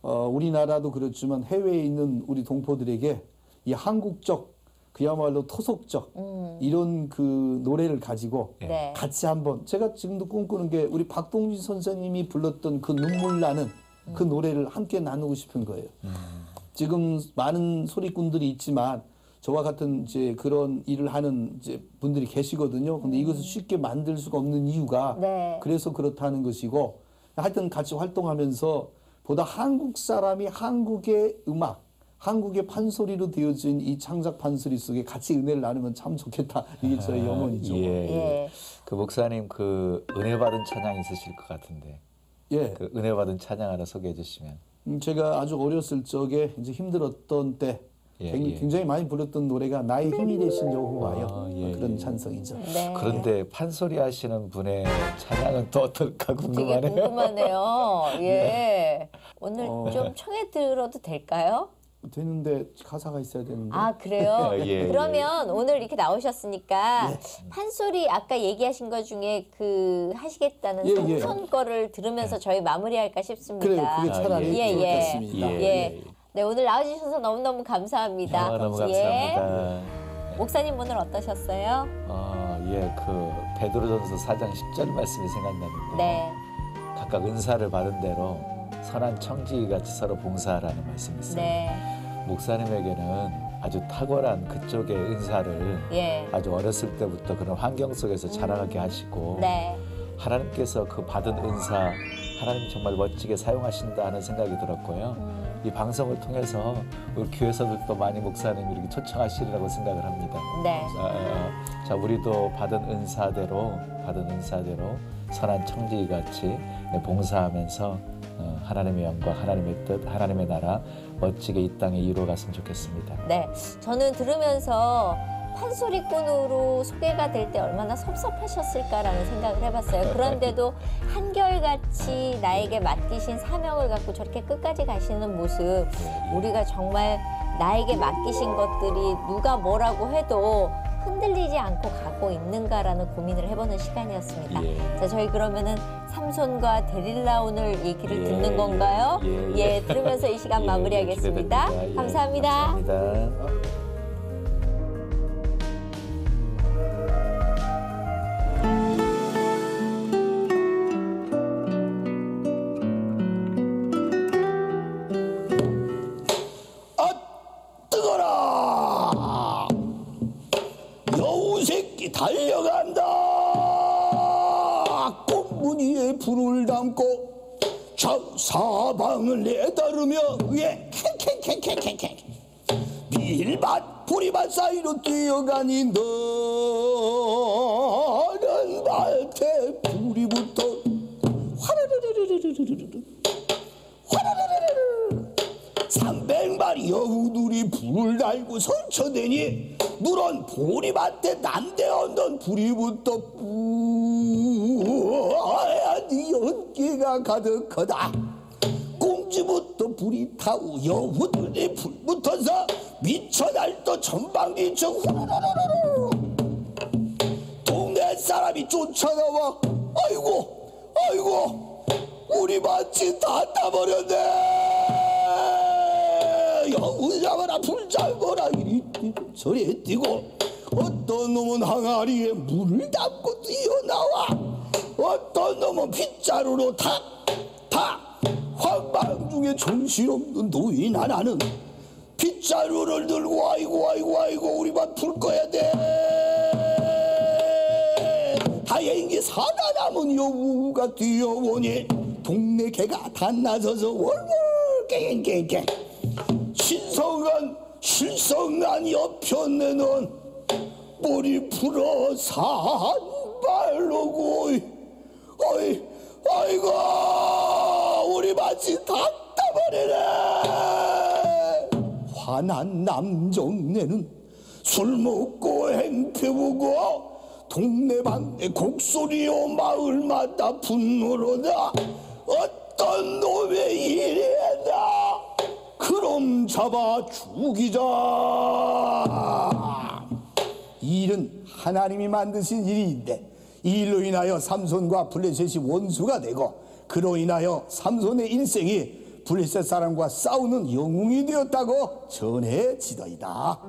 우리나라도 그렇지만 해외에 있는 우리 동포들에게 이 한국적 그야말로 토속적 이런 그 노래를 가지고 네. 같이 한번 제가 지금도 꿈꾸는 게 우리 박동진 선생님이 불렀던 그 눈물 나는 그 노래를 함께 나누고 싶은 거예요. 지금 많은 소리꾼들이 있지만 저와 같은 이제 그런 일을 하는 이제 분들이 계시거든요. 근데 이것을 쉽게 만들 수가 없는 이유가 네. 그래서 그렇다는 것이고 하여튼 같이 활동하면서 보다 한국 사람이 한국의 음악, 한국의 판소리로 되어진 이 창작 판소리 속에 같이 은혜를 나누면 참 좋겠다. 이게 저의 염원이죠. 예. 그 목사님 그 은혜 받은 찬양 있으실 것 같은데. 예. 그 은혜 받은 찬양 하나 소개해 주시면. 제가 아주 어렸을 적에 이제 힘들었던 때 굉장히 많이 불렀던 노래가 나의 힘이 되신 여호와여 그런 찬송이죠. 네. 그런데 판소리 하시는 분의 찬양은 또 어떨까 궁금하네요. 되게 궁금하네요. 예. 오늘 좀 청해 들어도 될까요? 되는데 가사가 있어야 되는데. 아 그래요? 그러면 오늘 이렇게 나오셨으니까 예. 판소리 아까 얘기하신 것 중에 그 하시겠다는 삼손 거를 들으면서 저희 마무리할까 싶습니다. 그래요. 그게 차라리 좋겠습니다. 네 오늘 나와주셔서 너무너무 감사합니다. 너무 감사합니다. 목사님 오늘 어떠셨어요? 그 베드로전서 4장 10절 말씀이 생각나는데 네. 각각 은사를 받은 대로 선한 청지기같이 서로 봉사하라는 말씀이 있어요. 네. 목사님에게는 아주 탁월한 그쪽의 은사를 아주 어렸을 때부터 그런 환경 속에서 자라나게 하시고 하나님께서 그 받은 은사 하나님 정말 멋지게 사용하신다 하는 생각이 들었고요. 이 방송을 통해서 우리 교회에서도 많이 목사님 이렇게 초청하시리라고 생각을 합니다. 네. 자, 우리도 받은 은사대로 선한 청지기같이 봉사하면서 하나님의 영광, 하나님의 뜻, 하나님의 나라 멋지게 이 땅에 이루어갔으면 좋겠습니다. 네, 저는 들으면서 판소리꾼으로 소개가 될 때 얼마나 섭섭하셨을까라는 생각을 해봤어요. 그런데도 한결같이 나에게 맡기신 사명을 갖고 저렇게 끝까지 가시는 모습, 우리가 정말 나에게 맡기신 것들이 누가 뭐라고 해도 흔들리지 않고 가고 있는가라는 고민을 해보는 시간이었습니다. 자, 저희 그러면은 삼손과 데릴라 오늘 얘기를 듣는 건가요? 들으면서 이 시간 마무리하겠습니다. 감사합니다. 감사합니다. 달려간다. 꽃무늬에 불을 담고 저 사방을 내다르며 캥캥캥캥캥 밀밭 보리밭 사이로 뛰어가니 너는 밭에 불이 붙어 화르르르르르르르르 화르르르르르 300마리 여우들이 불을 달고 설쳐대니 누런 보리밭에 남대없는 불이 붙어 뿌아야 네 연기가 가득하다. 성지부터 불이 타오 여우들이 불붙어서 미쳐 날도 전방기청 후루루루루 동네 사람이 쫓아나와 아이고 우리 밭이 다 따버렸네. 여우 잡아라 불 잡아라 이리 저리 뛰고 어떤 놈은 항아리에 물을 담고 뛰어나와 어떤 놈은 빗자루로 다 황방 중에 정신없는 노인 하나는 빗자루를 들고 아이고 우리 밭 풀 거야 돼. 다행히 살아남은 여우가 뛰어오니 동네 개가 다 나서서 월월 깽깽깽 실성한 옆편에는 머리 풀어 산발로고 아이고 우리 밭이 다 따버리네. 화난 남정네는 술 먹고 행패부고 동네방네 곡소리요 마을마다 분노로다. 어떤 놈의 일이다. 그럼 잡아 죽이자. 이 일은 하나님이 만드신 일인데 이 일로 인하여 삼손과 블레셋이 원수가 되고 그로 인하여 삼손의 일생이 블레셋 사람과 싸우는 영웅이 되었다고 전해지더이다.